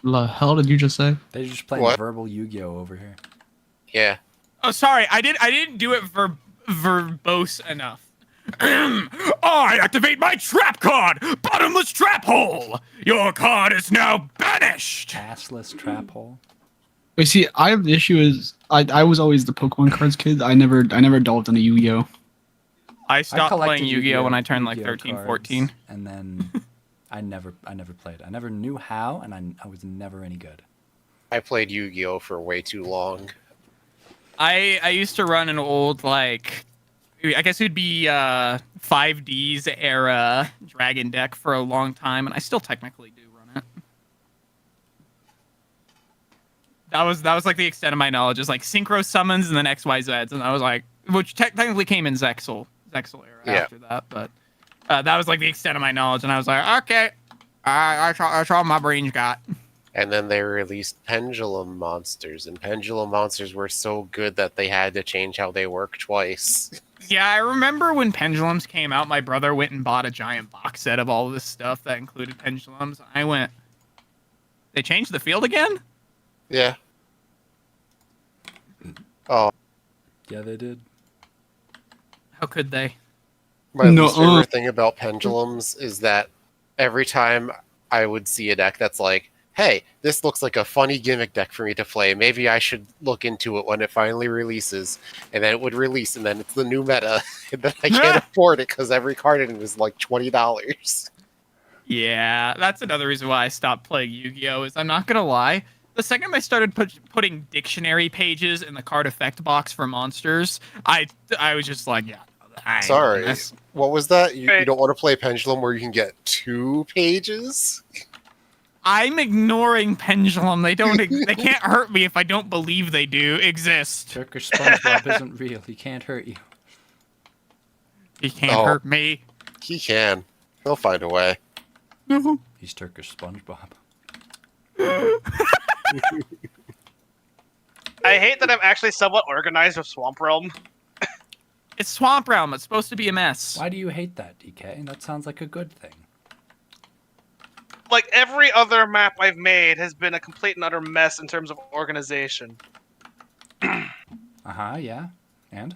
the hell did you just say? They're just playing What? verbal Yu-Gi-Oh over here. Yeah. Oh, sorry, I didn't do it verbose enough. I activate my trap card, bottomless trap hole. Your card is now banished. Assless trap hole. Wait, see, I have the issue is I was always the Pokemon cards kid. I never delved into Yu-Gi-Oh. I stopped collected playing Yu-Gi-Oh when I turned like Yu-Gi-Oh 13, cards, 14. And then I never played. I never knew how, and I was never any good. I played Yu-Gi-Oh for way too long. I used to run an old like I guess it'd be 5D's era Dragon deck for a long time, and I still technically do run it. That was like the extent of my knowledge. Is like synchro summons and then XYZs, and I was like, which technically came in Zexal era after that, but that was like the extent of my knowledge, and I was like, okay, that's all my brain's got. And then they released Pendulum Monsters, and Pendulum Monsters were so good that they had to change how they work twice. Yeah, I remember when Pendulums came out, my brother went and bought a giant box set of all this stuff that included Pendulums. I went, they changed the field again? Yeah. Oh, Yeah, they did. How could they? my No, least favorite thing about Pendulums is that every time I would see a deck that's like, hey, this looks like a funny gimmick deck for me to play. Maybe I should look into it when it finally releases. And then it would release, and then it's the new meta. And then I can't afford it because every card in it is like $20. Yeah, that's another reason why I stopped playing Yu-Gi-Oh! Is I'm not gonna lie, the second I started putting dictionary pages in the card effect box for monsters, I was just like, yeah. I ain't Sorry. doing this. What was that? You Hey. don't want to play Pendulum where you can get 2 pages? I'm ignoring Pendulum. They can't hurt me if I don't believe they do exist. Turkish SpongeBob isn't real. He can't hurt you. He can't Oh. hurt me. He can. He'll find a way. He's Turkish SpongeBob. I hate that I'm actually somewhat organized with Swamp Realm. It's Swamp Realm. It's supposed to be a mess. Why do you hate that, DK? That sounds like a good thing. Like every other map I've made has been a complete and utter mess in terms of organization. Uh-huh, yeah. And?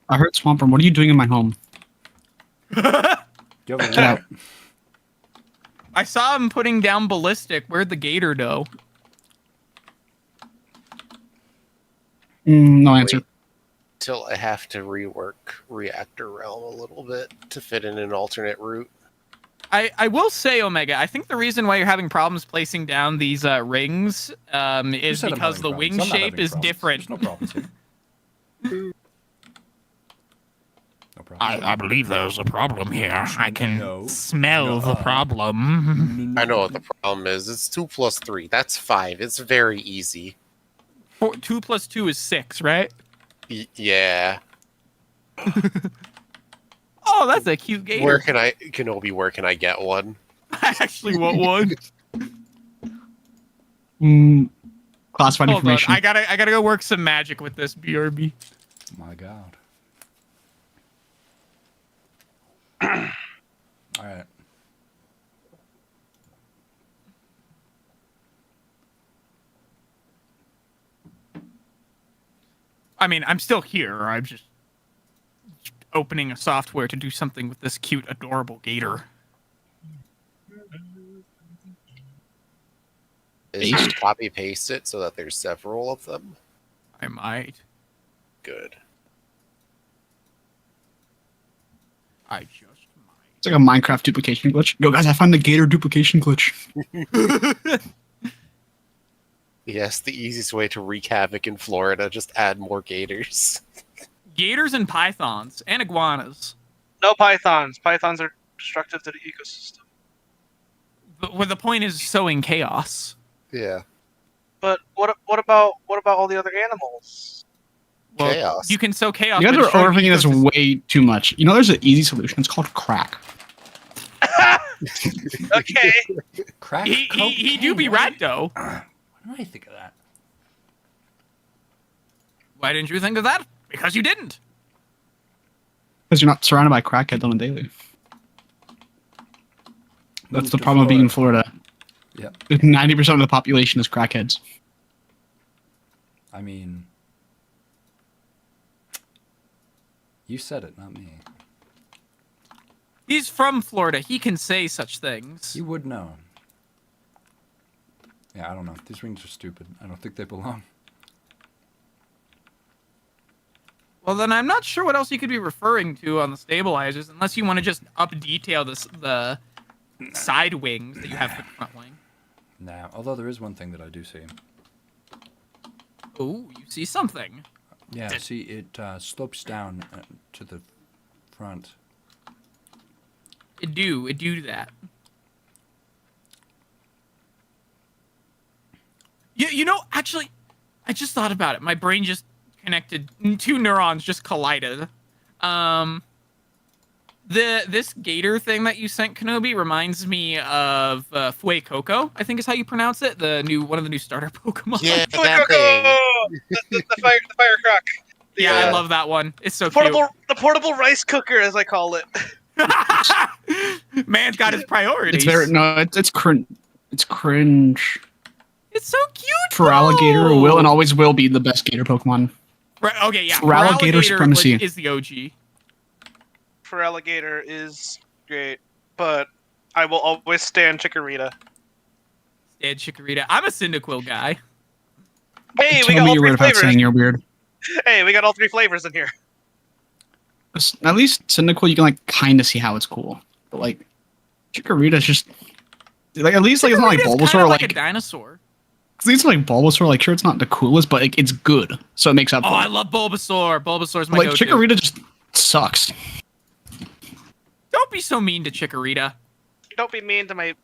I heard Swampert. What are you doing in my home? You have a Get out. what? I saw him putting down ballistic. Where'd the gator go? No answer. Wait till I have to rework Reactor Realm a little bit to fit in an alternate route. I will say, Omega, I think the reason why you're having problems placing down these rings You is said I'm because having the problems. wing I'm not shape having is problems. different. There's no problems here. No problem. I believe there's a problem here. I can No. smell the Nuh-uh. problem. I know what the problem is. It's 2 plus 3. That's 5. It's very easy. 2 plus 2 is 6, right? Yeah. Oh, that's a cute gator. Where can I, Kenobi, where can I get one? I actually want one. Classified Hold on, information. I gotta go work some magic with this BRB. My God. All right. I mean, I'm still here. I'm just opening a software to do something with this cute, adorable gator. Is just copy paste it so that there's several of them? I might. Good. I just might. It's like a Minecraft duplication glitch. Yo, guys, I found the gator duplication glitch. Yes, the easiest way to wreak havoc in Florida, just add more gators. Gators and pythons and iguanas. No pythons. Pythons are destructive to the ecosystem. But what the point is sowing chaos. Yeah. But what about all the other animals? Well, Chaos. you can sow chaos. You by guys are destroying overthinking this ecosystems. way too much. You know, there's an easy solution. It's called crack. Okay. Crack He cocaine, do be right? right though. Why did I think of that? Why didn't you think of that? Because you didn't. Because you're not surrounded by crackheads on a daily. That's Move the to problem of being in Florida. Yep. 90% of the population is crackheads. I mean, you said it, not me. He's from Florida. He can say such things. You would know. Yeah, I don't know. These rings are stupid. I don't think they belong. Well, then I'm not sure what else you could be referring to on the stabilizers, unless you want to just up detail the side wings that you have for the front wing. Nah, although there is one thing that I do see. Oh, you see something. Yeah, see, it slopes down to the front. It do that. You know, actually, I just thought about it. My brain just connected. Two neurons just collided. This gator thing that you sent, Kenobi, reminds me of Fue Coco, I think is how you pronounce it. One of the new starter Pokemon. Yeah, Look, that thing. the fire croc. Yeah, Yeah. I love that one. It's so The portable rice cooker, as I call it. cute. Man's got his priorities. It's cringe. It's cringe. It's so cute. Feraligatr though. will and always will be the best gator Pokemon. Right, okay, yeah. Feraligatr supremacy. is the OG. Feraligatr is great, but I will always stand Chikorita. Ed Chikorita. I'm a Cyndaquil guy. Hey, we Tell got me all you're three weird about flavors. saying you're weird. Hey, we got all three flavors in here. At least Cyndaquil, you can like kind of see how it's cool, but like Chikorita's just like at least like it's not like Chikorita's Bulbasaur kinda like like a dinosaur. at least like Bulbasaur like sure it's not the coolest, but like, it's good, so it makes up Oh, for I it. love Bulbasaur. Bulbasaur's my Like go-to. Chikorita just sucks. Don't be so mean to Chikorita. Don't be mean to my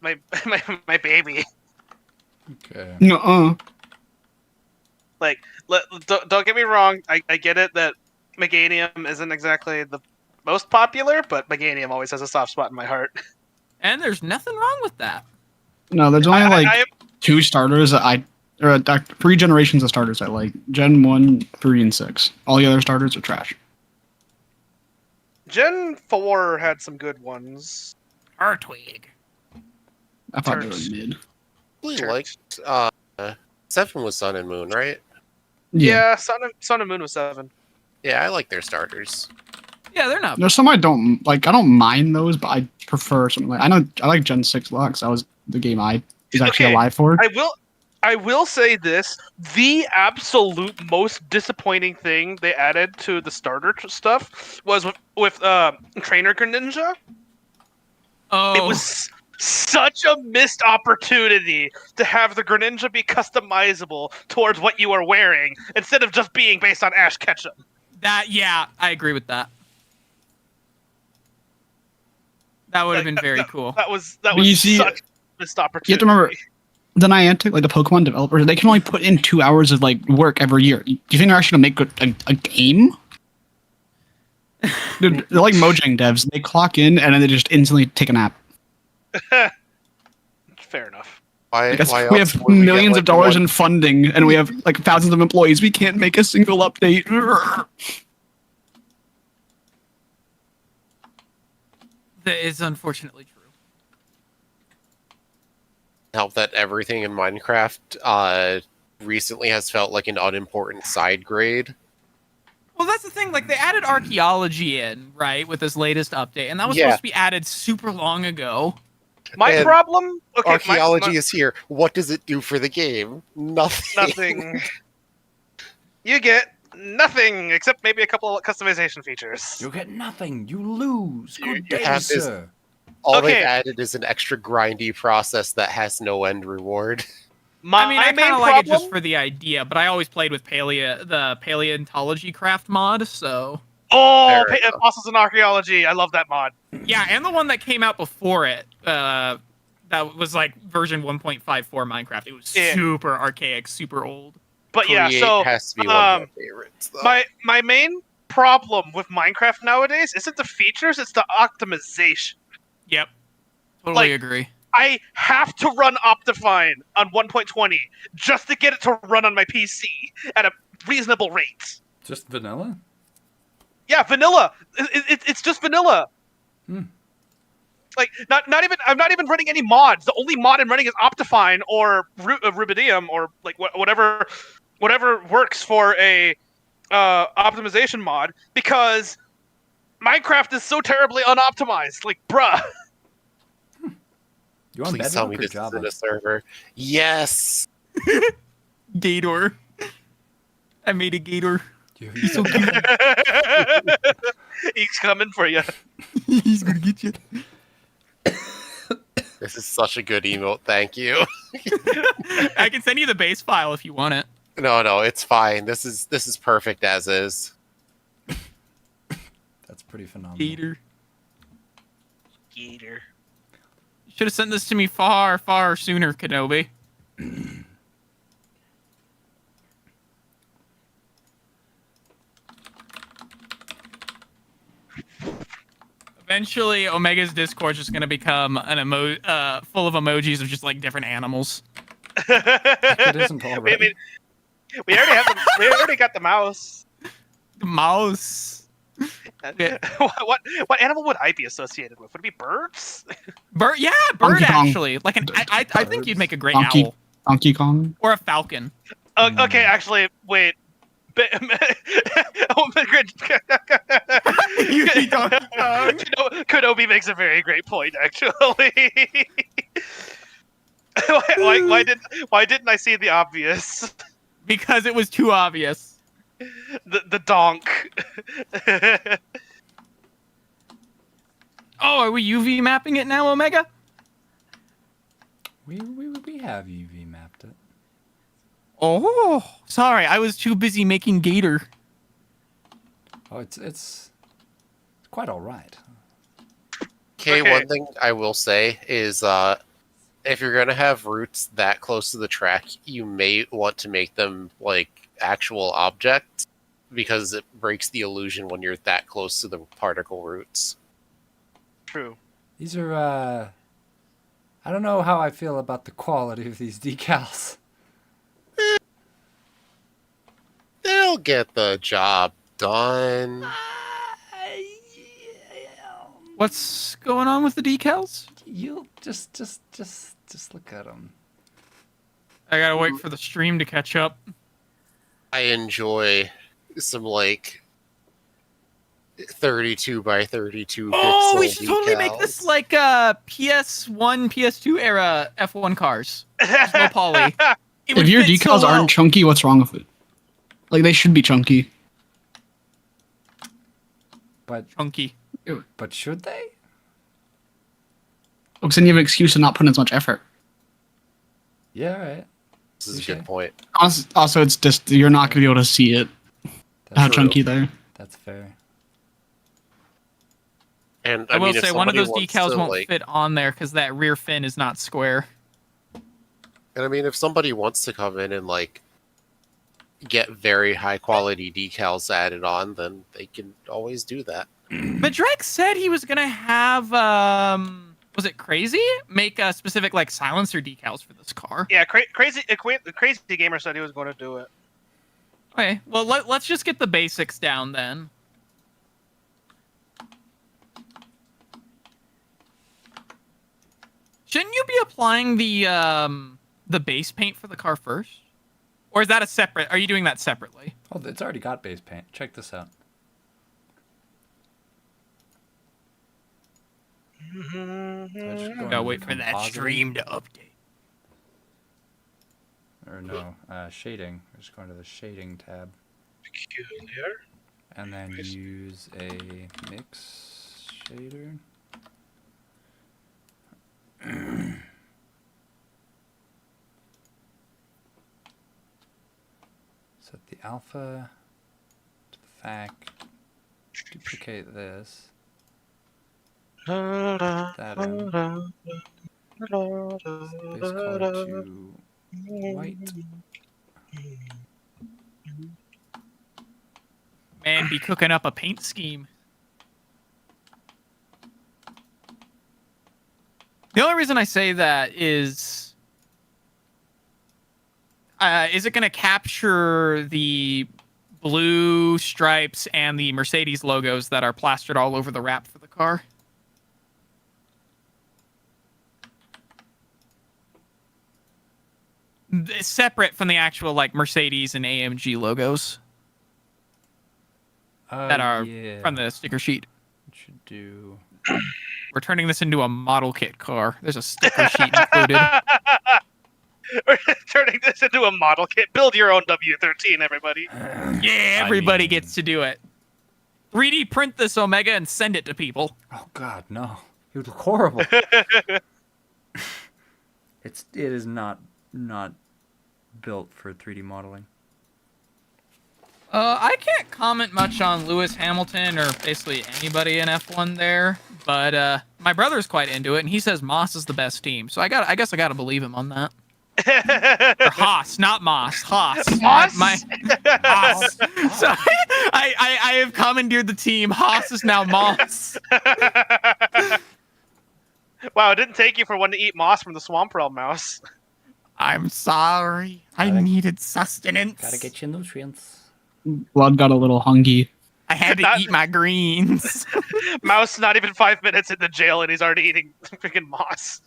baby. Okay. Nuh-uh. Like, don't get me wrong. I get it that Meganium isn't exactly the most popular, but Meganium always has a soft spot in my heart. And there's nothing wrong with that. No, there's only like I 2 starters that 3 generations of starters I like. Gen 1, 3, and 6. All the other starters are trash. Gen 4 had some good ones. Artwig. I thought they Turds. were mid. Really Sure. liked 7 was Sun and Moon, right? Yeah, Sun and Moon was 7. Yeah, I like their starters. Yeah, they're not. There's some I don't like. I don't mind those, but I prefer something like I like Gen 6 Lux. That was the game I was actually Okay, alive for. I will say this: the absolute most disappointing thing they added to the starter stuff was with Trainer Greninja. Oh, It was such a missed opportunity to have the Greninja be customizable towards what you are wearing instead of just being based on Ash Ketchum. yeah, I agree with that. That would have been very cool. That was you see- such a missed opportunity. You have to remember, the Niantic, like the Pokemon developers, they can only put in 2 hours of like work every year. Do you think they're actually gonna make a game? Dude, they're like Mojang devs. They clock in and then they just instantly take a nap. Fair enough. Why? Because why we else have would we get, millions like, of dollars one- in funding and we have like thousands of employees. We can't make a single update. That is unfortunately true. help that everything in Minecraft recently has felt like an unimportant side grade. Well, that's the thing. Like, they added archaeology in, right, with this latest update, and that was Yeah. supposed to be added super long ago. My And problem. Okay, Archaeology is here. What does it do for the game? Nothing. nothing. You get nothing except maybe a couple of customization features. You get nothing. You lose. Good you day, have this- sir. All Okay. they've added is an extra grindy process that has no end reward. My I mean, I main kind of like it problem. just for the idea, but I always played with the paleontology craft mod, so... Oh, Fair enough. fossils and archaeology. I love that mod. Yeah, and the one that came out before it, that was like version 1.54 Minecraft. It was Yeah. super archaic, super old. But yeah, Create so has to be one of my favorites. Though. my main problem with Minecraft nowadays isn't the features; it's the optimization. Yep. Totally Like- agree. I have to run Optifine on 1.20 just to get it to run on my PC at a reasonable rate. Just vanilla? Yeah, vanilla. It's just vanilla. Hmm. Like not even I'm not even running any mods. The only mod I'm running is Optifine or Rubidium or like whatever works for a optimization mod because Minecraft is so terribly unoptimized. Like, bruh. You on Please tell me Bedrock or this Java? isn't a server. Yes. Gator. I made a gator. You- He's so cute. He's coming for you. He's gonna get you. This is such a good emote. Thank you. I can send you the base file if you want it. No, it's fine. This is perfect as is. That's pretty phenomenal. Gator. Gator. You should have sent this to me far, far sooner, Kenobi. Eventually, Omega's Discord is just gonna become an full of emojis of just like different animals. It isn't already. We already got the mouse. Mouse. Yeah. What animal would I be associated with? Would it be birds? Bird, yeah, bird Donkey Kong. actually. Like I think you'd make a great Donkey- owl Donkey Kong. or a falcon. Okay, actually, wait. Kenobi makes a very great point, actually. Why didn't I see the obvious? Because it was too obvious. The donk. Oh, are we UV mapping it now, Omega? We have UV mapped it. Oh, sorry, I was too busy making Gator. Oh, it's quite all right. Okay, Okay. one thing I will say is if you're gonna have roots that close to the track, you may want to make them like actual objects because it breaks the illusion when you're that close to the particle roots. True. These are I don't know how I feel about the quality of these decals. They'll get the job done. What's going on with the decals? You just look at them. I gotta wait for the stream to catch up. I enjoy some like 32 by 32 Oh, pixel we should totally make decals. this like PS1, PS2 era F1 cars. There's no poly. It would If your fit so decals well. aren't chunky, what's wrong with it? Like, they should be chunky. But chunky. should they? Because then you have an excuse to not put in as much effort. Yeah, right. This is a Touche. good point. Also, it's just, you're not going to be able to see it, how That's, true. chunky they're. that's fair. And I will mean, if say one of somebody those wants decals to, won't like- fit on there because that rear fin is not square. And I mean, if somebody wants to come in and like get very high quality decals added on, then they can always do that. Madrek said he was gonna have was it Crazy make a specific like silencer decals for this car. Yeah, crazy gamer said he was going to do it. Okay, well let's just get the basics down then. Shouldn't you be applying the base paint for the car first? Or is that a separate? Are you doing that separately? Oh, it's already got base paint. Check this out. I just go Gotta into wait for that compositing. stream to update. Or no, shading. We're just going to the shading tab. Peculiar. And then use a mix shader. Set the alpha to the fact. Duplicate this. That in. Base color to white. Man, be cooking up a paint scheme. The only reason I say that is it going to capture the blue stripes and the Mercedes logos that are plastered all over the wrap for the car? It's separate from the actual like Mercedes and AMG logos that are Yeah. from the sticker sheet. Should do. We're turning this into a model kit car. There's a sticker sheet included. We're turning this into a model kit. Build your own W13, everybody. Yeah, everybody mean- gets to do it. 3D print this Omega and send it to people. Oh God, no! It would look horrible. It is not built for 3D modeling. I can't comment much on Lewis Hamilton or basically anybody in F1 there, but my brother's quite into it, and he says Moss is the best team. So I guess I gotta believe him on that. Or Haas, not Moss. Haas. Moss? Haas. So I have commandeered the team. Haas is now Moss. Wow, it didn't take you for one to eat moss from the swamp realm mouse. I'm sorry. I Gotta- needed sustenance. Gotta get your nutrients. Blood got a little hungry. I had to eat my greens. Mouse not even 5 minutes in the jail and he's already eating freaking moss.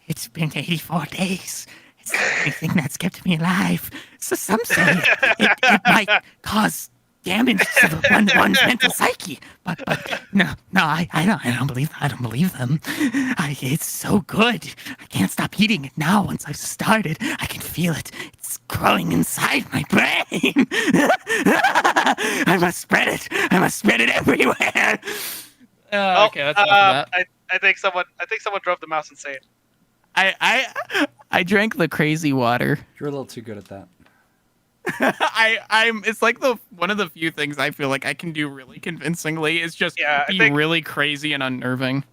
It's been 84 days. It's the only thing that's kept me alive. So some say it might cause damage to one's mental psyche. But no, I don't believe them. It's so good. I can't stop eating it now. Once I've started, I can feel it. It's growing inside my brain. I must spread it. I must spread it everywhere. Okay, that's enough of that. I think someone drove the mouse insane. I drank the crazy water. You're a little too good at that. It's like one of the few things I feel like I can do really convincingly is just be really crazy and unnerving.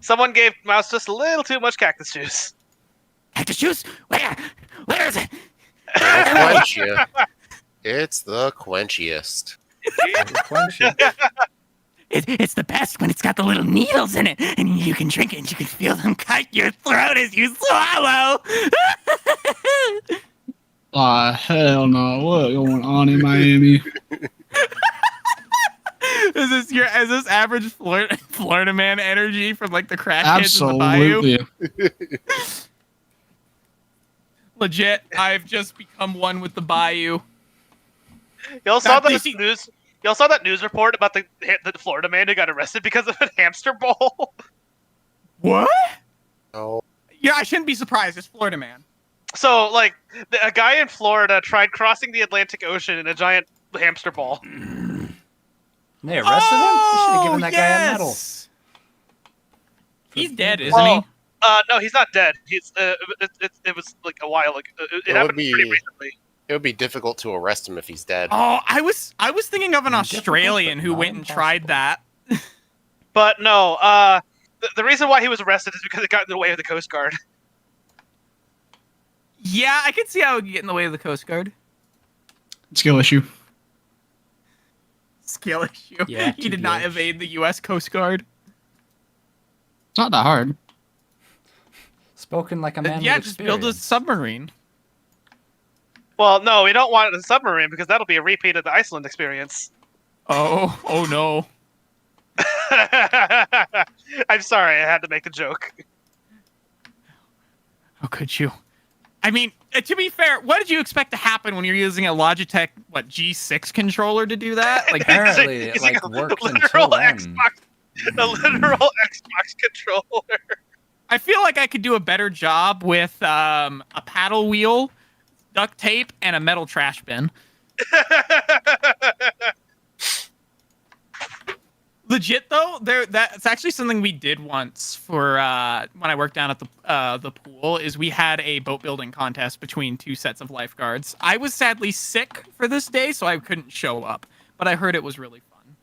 Someone gave mouse just a little too much cactus juice. Cactus juice? Where is it? It'll quench you. It's the quenchiest. Quench it. It's the best when it's got the little needles in it, and you can drink it, and you can feel them cut your throat as you swallow. Hell no. What going on in Miami? Is this average Florida man energy from like the crackheads in the bayou? Absolutely. Legit, I've just become one with the bayou. Y'all saw that news report about the Florida man who got arrested because of a hamster bowl? What? Oh, Yeah, I shouldn't be surprised. It's Florida man. So, like, a guy in Florida tried crossing the Atlantic Ocean in a giant hamster ball. They arrested him? They should have given that guy a medal. He's dead, isn't Well, he? No, he's not dead. He's it was like a while ago. It happened pretty recently. it would be difficult to arrest him if he's dead. Oh, I was thinking of an Difficult, Australian but who not went and tried that. But no, the reason why he was arrested is because it got in the way of the Coast Guard. Yeah, I can see how it would get in the way of the Coast Guard. Skill issue. Skill issue. Yeah, he did not TBH. evade the U.S. Coast Guard. It's not that hard. Spoken like a man Yeah, with just build a experience. submarine. Well, no, we don't want a submarine because that'll be a repeat of the Iceland experience. Oh no. I'm sorry, I had to make a joke. How could you? I mean, to be fair, what did you expect to happen when you're using a Logitech G6 controller to do that? Like, Apparently, it Using like a worked literal until then. a literal Xbox controller. I feel like I could do a better job with a paddle wheel, duct tape, and a metal trash bin. Legit though, that's actually something we did once for when I worked down at the pool. Is we had a boat building contest between two sets of lifeguards. I was sadly sick for this day, so I couldn't show up. But I heard it was really fun.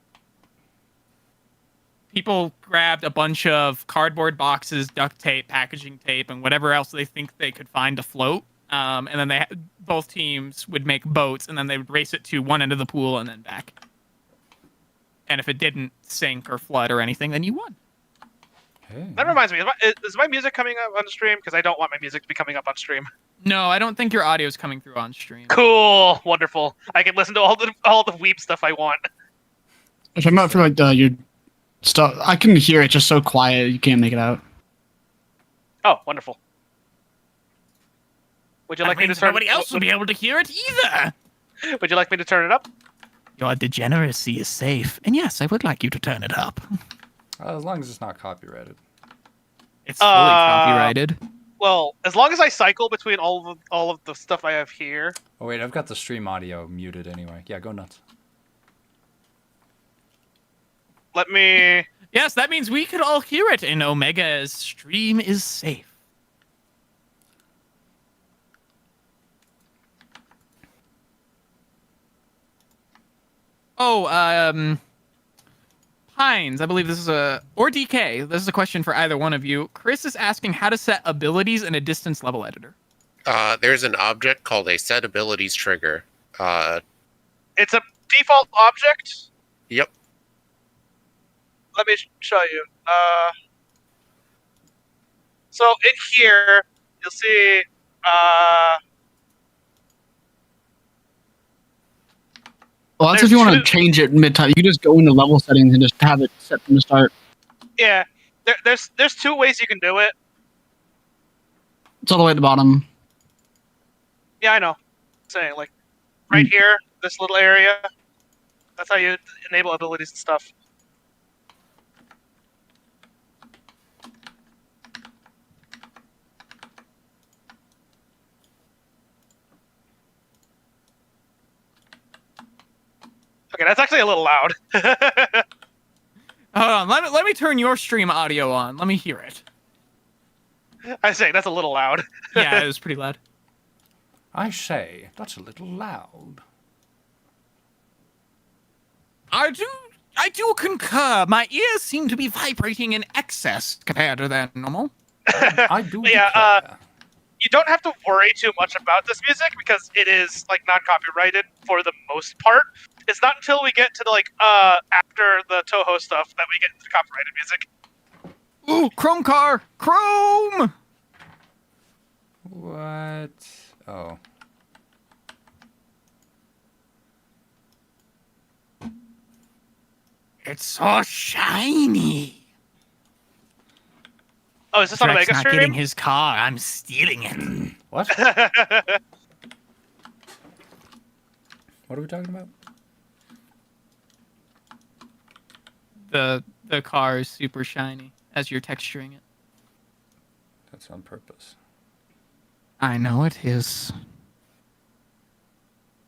People grabbed a bunch of cardboard boxes, duct tape, packaging tape, and whatever else they think they could find to float. And then both teams would make boats, and then they would race it to one end of the pool and then back. And if it didn't sink or flood or anything, then you won. Hey. That reminds me, is my music coming up on stream? Because I don't want my music to be coming up on stream. No, I don't think your audio is coming through on stream. Cool, wonderful. I can listen to all the weeb stuff I want. If I'm not for like your stuff, I can hear it just so quiet you can't make it out. Oh, wonderful. Would you like me to turn? Nobody else will be able to hear it either. Would you like me to turn it up? Your degeneracy is safe, and yes, I would like you to turn it up. As long as it's not copyrighted. It's fully copyrighted. Well, as long as I cycle between all of the stuff I have here. Oh wait, I've got the stream audio muted anyway. Yeah, go nuts. Let me. Yes, that means we could all hear it, and Omega's stream is safe. Pines, I believe this is or DK. This is a question for either one of you. Chris is asking how to set abilities in a distance level editor. There's an object called a set abilities trigger. It's a default object. Yep. Let me show you. So in here, you'll see. Well, that's There's if you want to two- change it mid-time. You can just go into level settings and just have it set from the start. Yeah, there's two ways you can do it. It's all the way at the bottom. Yeah, I know. Saying like right here, this little area. That's how you enable abilities and stuff. Okay, that's actually a little loud. Hold on, let me turn your stream audio on. Let me hear it. I say that's a little loud. Yeah, it was pretty loud. I say, that's a little loud. I do concur. My ears seem to be vibrating in excess compared to their normal. I do Yeah, declare. You don't have to worry too much about this music because it is like non-copyrighted for the most part. It's not until we get to the after the Toho stuff that we get into the copyrighted music. Ooh, Chrome car! Chrome! What? Oh. It's so shiny. Oh, is this on a Drake's Mega not getting stream? his car. I'm stealing it. What? What are we talking about? The car is super shiny as you're texturing it. That's on purpose. I know it is.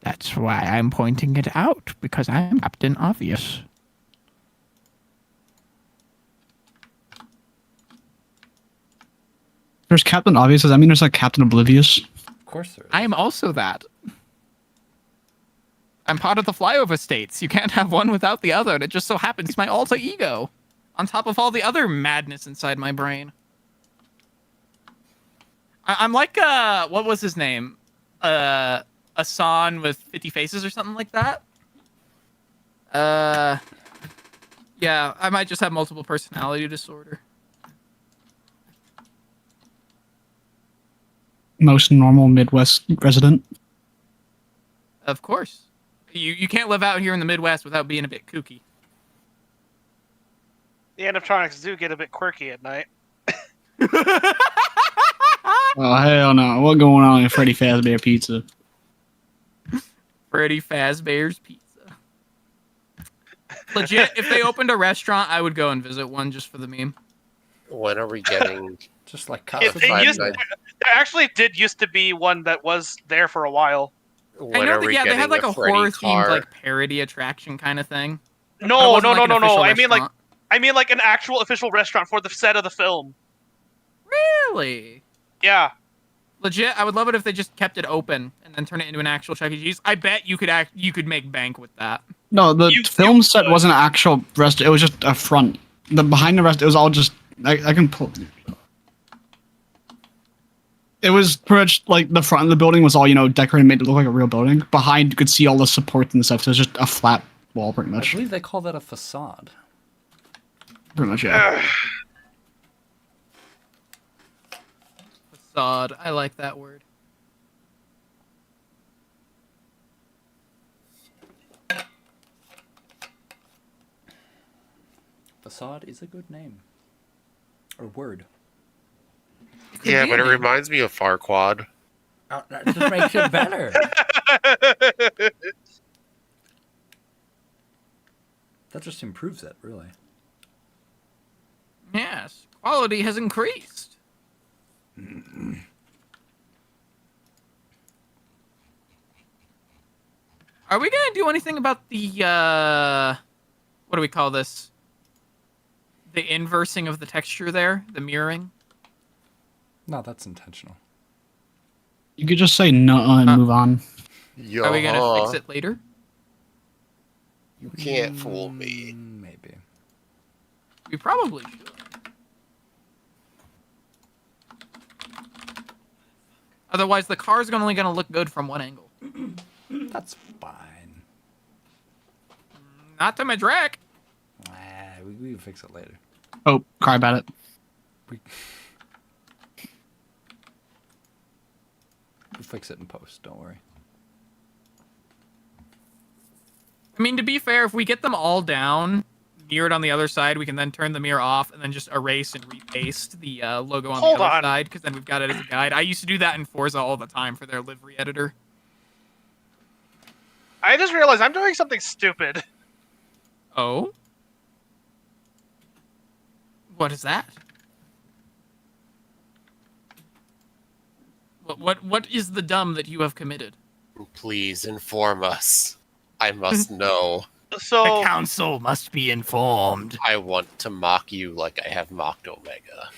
That's why I'm pointing it out, because I'm Captain Obvious. There's Captain Obvious. Does that mean there's like Captain Oblivious? Of course there is. I am also that. I'm part of the flyover states. You can't have one without the other, and it just so happens it's my alter ego. On top of all the other madness inside my brain. I'm like, what was his name? Asan with 50 faces or something like that? Yeah, I might just have multiple personality disorder. Most normal Midwest resident. Of course. You can't live out here in the Midwest without being a bit kooky. The animatronics do get a bit quirky at night. Oh hell no! What going on in Freddy Fazbear Pizza? Freddy Fazbear's Pizza. Legit, if they opened a restaurant, I would go and visit one just for the meme. When are we getting? Just like It Casa there actually did used to be one that was there for a while. When I know are that, we yeah, they getting had like a Freddy horror themed car? like parody attraction kind of thing. But it No, wasn't, like, an official I mean restaurant. like an actual official restaurant for the set of the film. Really? Yeah. Legit, I would love it if they just kept it open and then turn it into an actual Chuck E. Cheese. I bet you could make bank with that. No, the You- film you set could. wasn't an actual rest. It was just a front. The behind the rest, it was all just. I can pull. It was pretty much like the front of the building was all decorated, made it look like a real building. Behind, you could see all the supports and stuff. So it was just a flat wall, pretty I much. believe they call that a facade. Pretty much, yeah. Facade. I like that word. Facade is a good name. Or word. Could Yeah, be but a it name. reminds me of Farquad. That just makes it better. That just improves it, really. Yes, quality has increased. Are we gonna do anything about the what do we call this? The inversing of the texture there, the mirroring. No, that's intentional. You could just say no and move on. Are we gonna fix it later? You can't fool me. Maybe. We probably should. Otherwise, the car's only going to look good from one angle. That's fine. Not to Madrek. We can fix it later. Oh, cry about it. We'll fix it in post. Don't worry. I mean, to be fair, if we get them all down, mirrored on the other side, we can then turn the mirror off and then just erase and repaste the logo on Hold the other on. side, because then we've got it as a guide. I used to do that in Forza all the time for their livery editor. I just realized I'm doing something stupid. Oh? What is that? What is the dumb that you have committed? Please inform us. I must know. So council must be informed. I want to mock you like I have mocked Omega.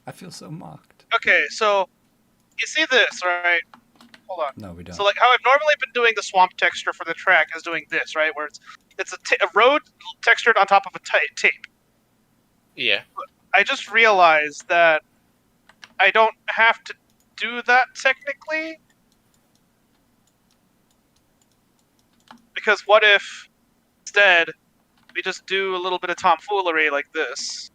I feel so mocked. okay, so you see this, right? Hold on. No, we don't. So like how I've normally been doing the swamp texture for the track is doing this, right? Where it's a road textured on top of a tape. Yeah. I just realized that I don't have to do that technically. Because what if instead we just do a little bit of tomfoolery like this?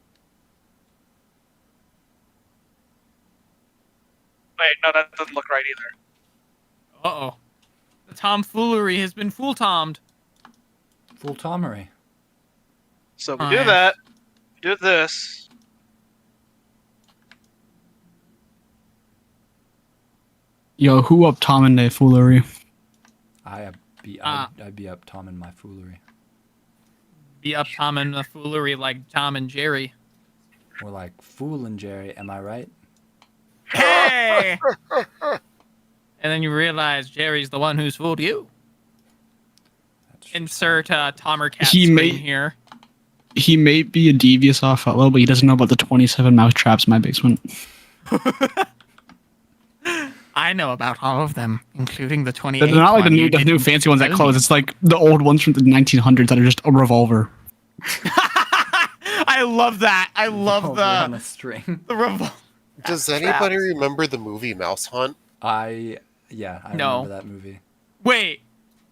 Wait, no, that doesn't look right either. Uh-oh. The tomfoolery has been full-tomed. Full Tomery. So we Oh, do yeah. that, do this. Yo, who up Tom and the foolery? I'd be up Tom and my foolery. Be up Tom and the foolery like Tom and Jerry. More like Fool and Jerry, am I right? Hey! And then you realize Jerry's the one who's fooled you. That's true. Insert Tom or Cat He screen may- here. He may be a devious off fellow, but he doesn't know about the 27 mouse traps in my basement. I know about all of them, including the 28. They're not like the one you new didn't fancy ones that tell close. me. It's like the old ones from the 1900s that are just a revolver. I love that. I love Oh, we're on a the string. revolver. Does anybody remember the movie Mouse Hunt? I No. remember that movie. Wait.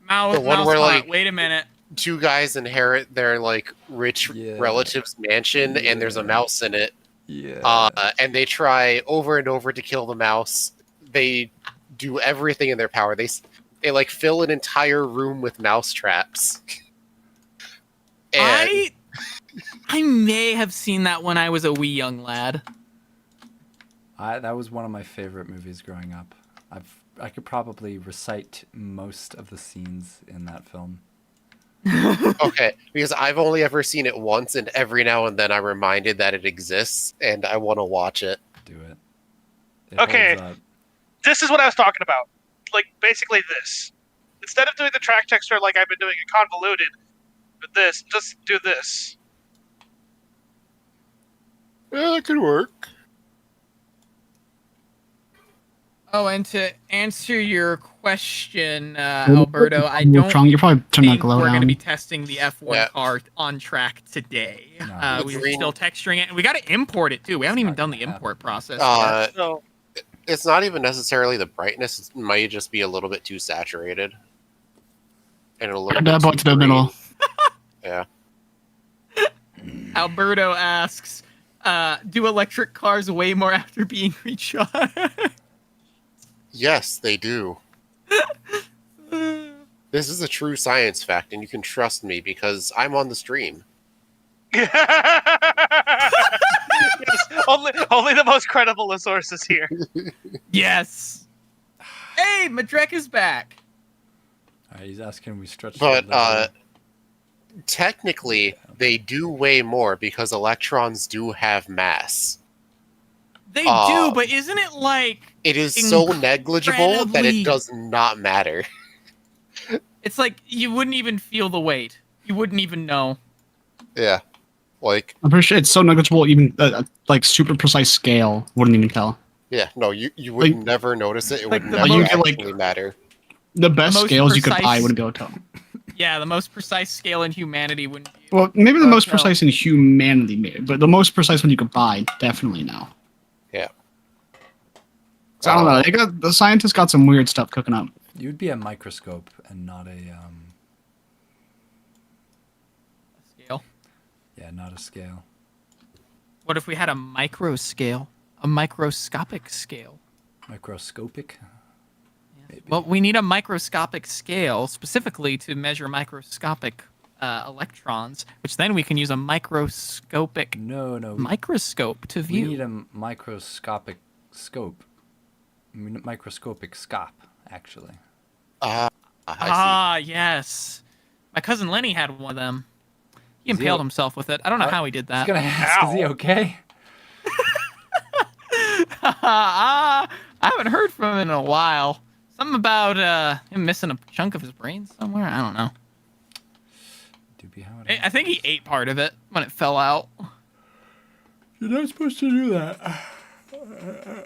Mouse, The one Mouse where, Hunt. like- Wait a minute. Two guys inherit their like rich Yeah. relative's mansion, and there's a Yeah. mouse in it. Yeah. And they try over and over to kill the mouse. They do everything in their power. They like fill an entire room with mouse traps. And I may have seen that when I was a wee young lad. That was one of my favorite movies growing up. I could probably recite most of the scenes in that film. okay, because I've only ever seen it once, and every now and then I'm reminded that it exists, and I want to watch it. Do it. It Okay. holds up. This is what I was talking about. Like, basically this. Instead of doing the track texture like I've been doing it convoluted with this, just do this. Yeah, that could work. Oh, and to answer your question, Alberto, I don't Strong. You're probably turning that think glow we're going to down. be testing the F1 Yeah. car on track today. No. We were Green- still texturing it, and we got to import it too. We haven't even not done the gonna import process. yet. So, It's not even necessarily the brightness. It might just be a little bit too saturated. And a little Cut bit that too boy to the green. middle. Yeah. Alberto asks, do electric cars weigh more after being recharged? Yes, they do. This is a true science fact, and you can trust me because I'm on the stream. yes, only the most credible of sources here. Yes. Hey, Madrek is back. He's asking we stretch. But the level. technically, they do weigh more because electrons do have mass. They Uh, do, but isn't it like It is so negligible that Incredibly- it does not matter. it's like you wouldn't even feel the weight. You wouldn't even know. Yeah. Like, I'm pretty sure it's so negligible, even like super precise scale wouldn't even tell. yeah, no, you would Like- never notice it. It like would the never most- you get, like- actually matter. The best most scales you could buy precise- wouldn't be able to tell. Yeah, the most precise scale in humanity wouldn't be. Well, maybe the most No. precise in humanity, maybe, but the most precise one you could buy, definitely no. Yeah. 'Cause I don't know. The scientists got some weird stuff cooking up. You'd be a microscope and not a Scale. yeah, not a scale. What if we had a micro scale? A microscopic scale? Microscopic. Maybe. Well, we need a microscopic scale specifically to measure microscopic electrons, which then we can use a microscopic No. microscope to We view. need a microscopic scope. I mean, microscopic scope, actually. I Ah, yes. My cousin Lenny had one of them. He Is he impaled o- himself with it. I don't know how he did I was that. gonna ask, is he okay? I haven't heard from him in a while. Something about him missing a chunk of his brain somewhere. I don't know. Doopy, how I think he ate part of it when it fell out. You're not supposed to do that.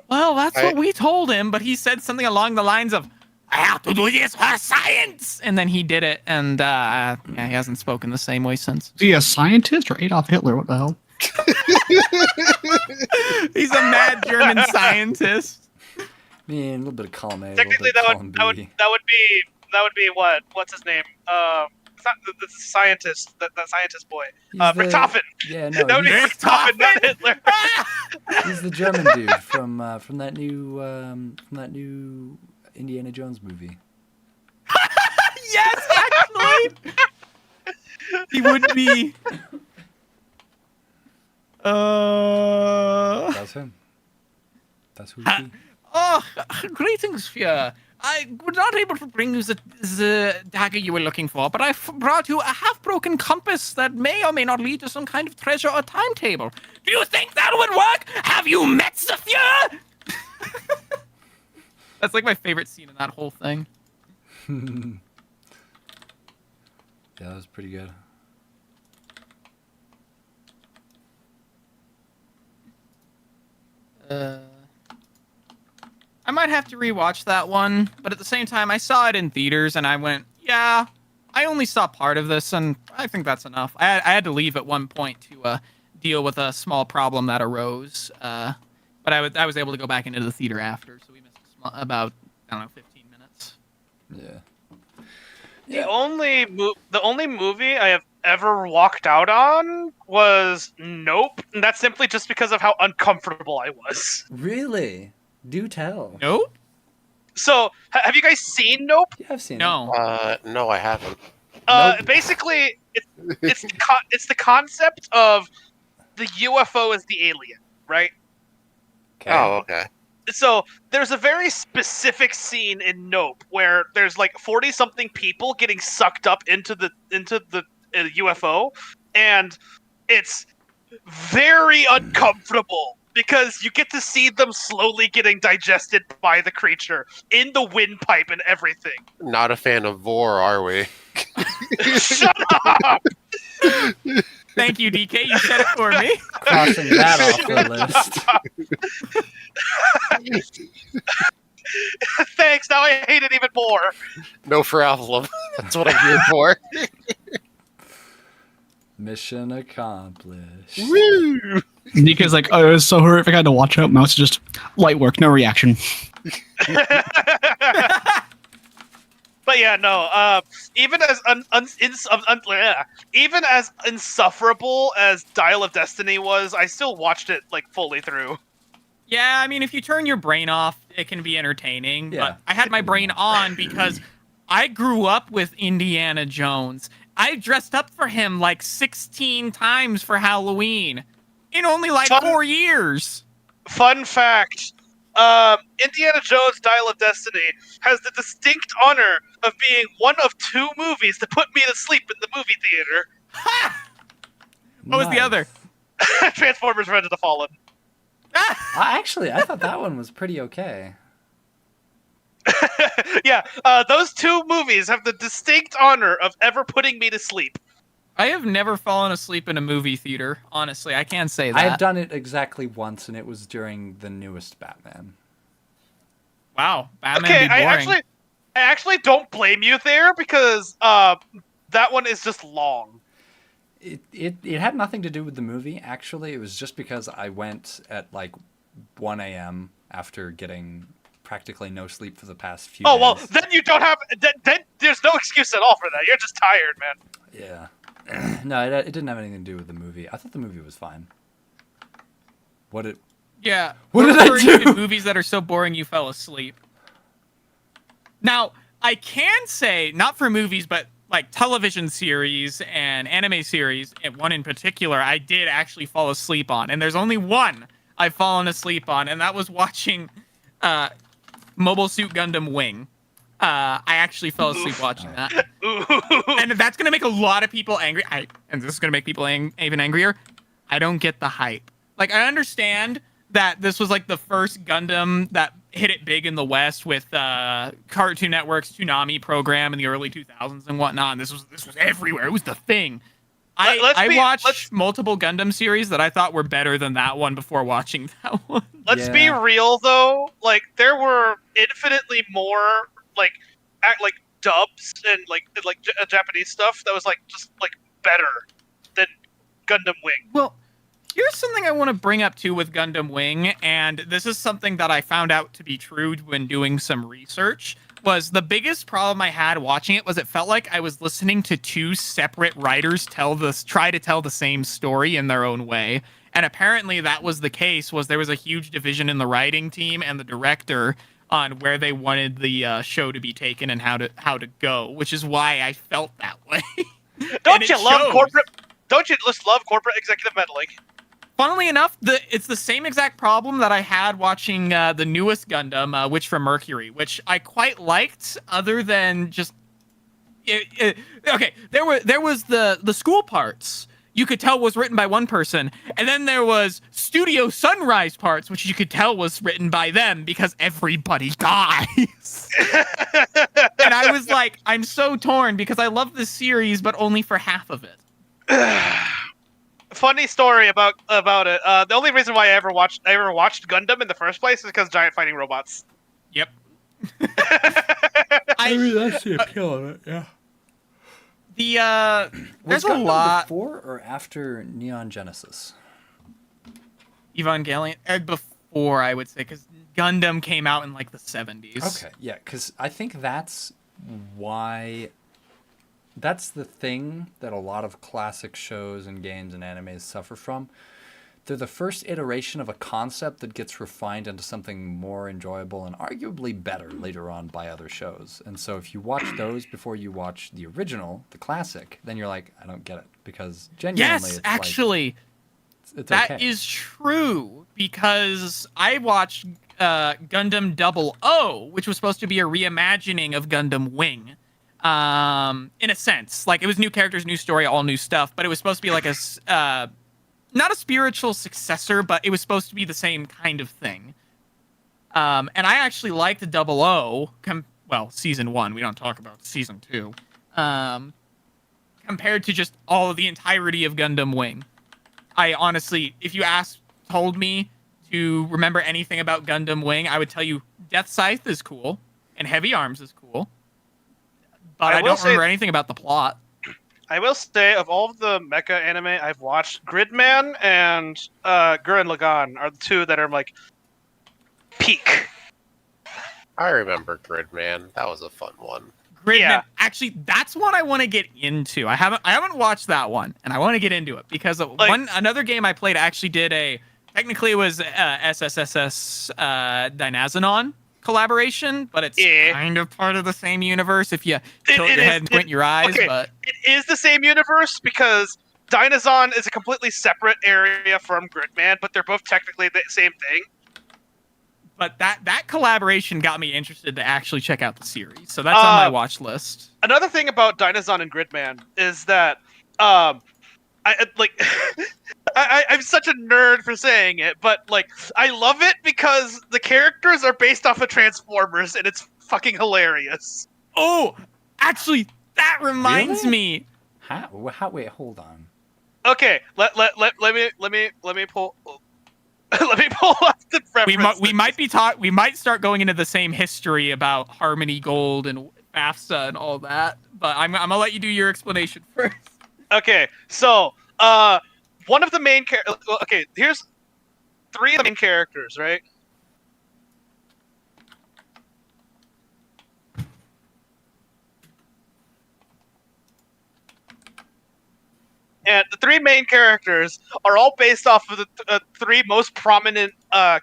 Well, that's what I- we told him, but he said something along the lines of, I have to do this for science! And then he did it, and yeah, he hasn't spoken the same way since. Is he a scientist or Adolf Hitler? What the hell? He's a mad German scientist. I mean, a little bit of column A, Technically, a little that bit of would column that would B. that would be what? What's his name? It's not the scientist. That scientist boy. He's Richthofen. Yeah, no, That would be he's, Richthofen, not Hitler. he's the German dude from that new Indiana Jones movie. Yes, actually! He would be. That's him. That's who he. Oh, greetings, Fear. I was not able to bring you the dagger you were looking for, but I brought you a half-broken compass that may or may not lead to some kind of treasure or timetable. Do you think that would work? Have you met the Fear? That's like my favorite scene in that whole thing. Yeah, that was pretty good. I might have to rewatch that one, but at the same time, I saw it in theaters and I went, yeah, I only saw part of this, and I think that's enough. I had to leave at one point to deal with a small problem that arose, but I was able to go back into the theater after, so we missed about, I don't know, 15 minutes. Yeah. The only movie I have ever walked out on was Nope, and that's simply just because of how uncomfortable I was. Really? Do tell. Nope. So, have you guys seen Nope? Yeah, I've seen it. No. No, I haven't. Nope. Basically, it's the concept of the UFO as the alien, right? Okay. Oh, okay. So there's a very specific scene in Nope where there's like 40-something people getting sucked up into the UFO, and it's very uncomfortable because you get to see them slowly getting digested by the creature in the windpipe and everything. Not a fan of Vor, are we? Shut up! Thank you, DK. You said it for me. Crossing that off the list. Thanks. Now I hate it even more. No problem. That's what I'm here for. Mission accomplished. Woo! DK's like, oh, it was so horrific. I had to watch out. Mouse is just light work, no reaction. But yeah, no. Even as even as insufferable as Dial of Destiny was, I still watched it like fully through. Yeah, I mean, if you turn your brain off, it can be entertaining. Yeah. But I had my brain on because I grew up with Indiana Jones. I dressed up for him like 16 times for Halloween in only like Fun- 4 years. Fun fact. Indiana Jones Dial of Destiny has the distinct honor of being one of 2 movies that put me to sleep in the movie theater. What was the Nice. other? Transformers Revenge of the Fallen. I thought that one was pretty okay. Yeah, those 2 movies have the distinct honor of ever putting me to sleep. I have never fallen asleep in a movie theater. Honestly, I can't say that. I have done it exactly once, and it was during the newest Batman. Wow, Batman Okay, be boring. I actually don't blame you there because that one is just long. It had nothing to do with the movie, actually. It was just because I went at like 1 a.m. after getting practically no sleep for the past few Oh, days. well, then you don't have... Then there's no excuse at all for that. You're just tired, man. Yeah. No, it didn't have anything to do with the movie. I thought the movie was fine. What did What did I do? To movies that are so boring you fell asleep. Now, I can say, not for movies, but like television series and anime series, and one in particular, I did actually fall asleep on. And there's only one I've fallen asleep on, and that was watching Mobile Suit Gundam Wing. I actually fell asleep watching that. And that's going to make a lot of people angry. And this is going to make people even angrier. I don't get the hype. Like, I understand that this was like the first Gundam that hit it big in the West with Cartoon Network's Toonami program in the early 2000s and whatnot. And this was everywhere. It was the thing. I watched multiple Gundam series that I thought were better than that one before watching that one. Let's be real, though. Like, there were infinitely more like dubs and like Japanese stuff that was like just like better than Gundam Wing. Well, here's something I want to bring up too with Gundam Wing, and this is something that I found out to be true when doing some research. Was the biggest problem I had watching it was it felt like I was listening to two separate writers try to tell the same story in their own way. And apparently that was the case. There was a huge division in the writing team and the director on where they wanted the show to be taken and how to go, which is why I felt that way. Don't you just love corporate executive meddling? Funnily enough, it's the same exact problem that I had watching the newest Gundam, Witch from Mercury, which I quite liked. Other than just, okay, there was the school parts you could tell was written by one person, and then there was Studio Sunrise parts, which you could tell was written by them because everybody dies. And I was like, I'm so torn because I love this series, but only for half of it. Funny story about it. The only reason why I ever watched Gundam in the first place is because giant fighting robots. Yep. I mean, that's the appeal of it. Yeah. There's was a lot before or after Neon Genesis. Evangelion before, I would say, because Gundam came out in like the 70s. Okay, yeah, because I think that's why. That's the thing that a lot of classic shows and games and animes suffer from. They're the first iteration of a concept that gets refined into something more enjoyable and arguably better later on by other shows. And so if you watch those before you watch the original, the classic, then you're like, I don't get it. Because genuinely, yes, it's actually, like, it's that okay. is true. Because I watched Gundam 00, which was supposed to be a reimagining of Gundam Wing. In a sense, like it was new characters, new story, all new stuff, but it was supposed to be like not a spiritual successor, but it was supposed to be the same kind of thing. And I actually liked the 00, season 1. We don't talk about season 2. Compared to just all of the entirety of Gundam Wing. I honestly, if you told me to remember anything about Gundam Wing, I would tell you Death Scythe is cool and Heavy Arms is cool. But I don't remember anything about the plot. I will say, of all of the mecha anime I've watched, Gridman and Gurren Lagann are the two that are like peak. I remember Gridman. That was a fun one. Gridman, Yeah. actually, that's one I want to get into. I haven't watched that one, and I want to get into it because another game I played actually did technically it was SSSS Dynazenon collaboration, but it's kind of part of the same universe if you tilt your head and squint your eyes. Okay, but it is the same universe because Dynazon is a completely separate area from Gridman, but they're both technically the same thing. But that collaboration got me interested to actually check out the series, so that's on my watch list. Another thing about Dynazon and Gridman is that I'm such a nerd for saying it, but like I love it because the characters are based off of Transformers, and it's fucking hilarious. Oh, actually, that reminds me. How? Wait, hold on. Okay, let me pull let me pull up the we might be taught. We might start going into the same history about Harmony Gold and FAFSA and all that. But I'm gonna let you do your explanation first. Okay, so one of the main okay, here's 3 of the main characters, right? And the 3 main characters are all based off of the 3 most prominent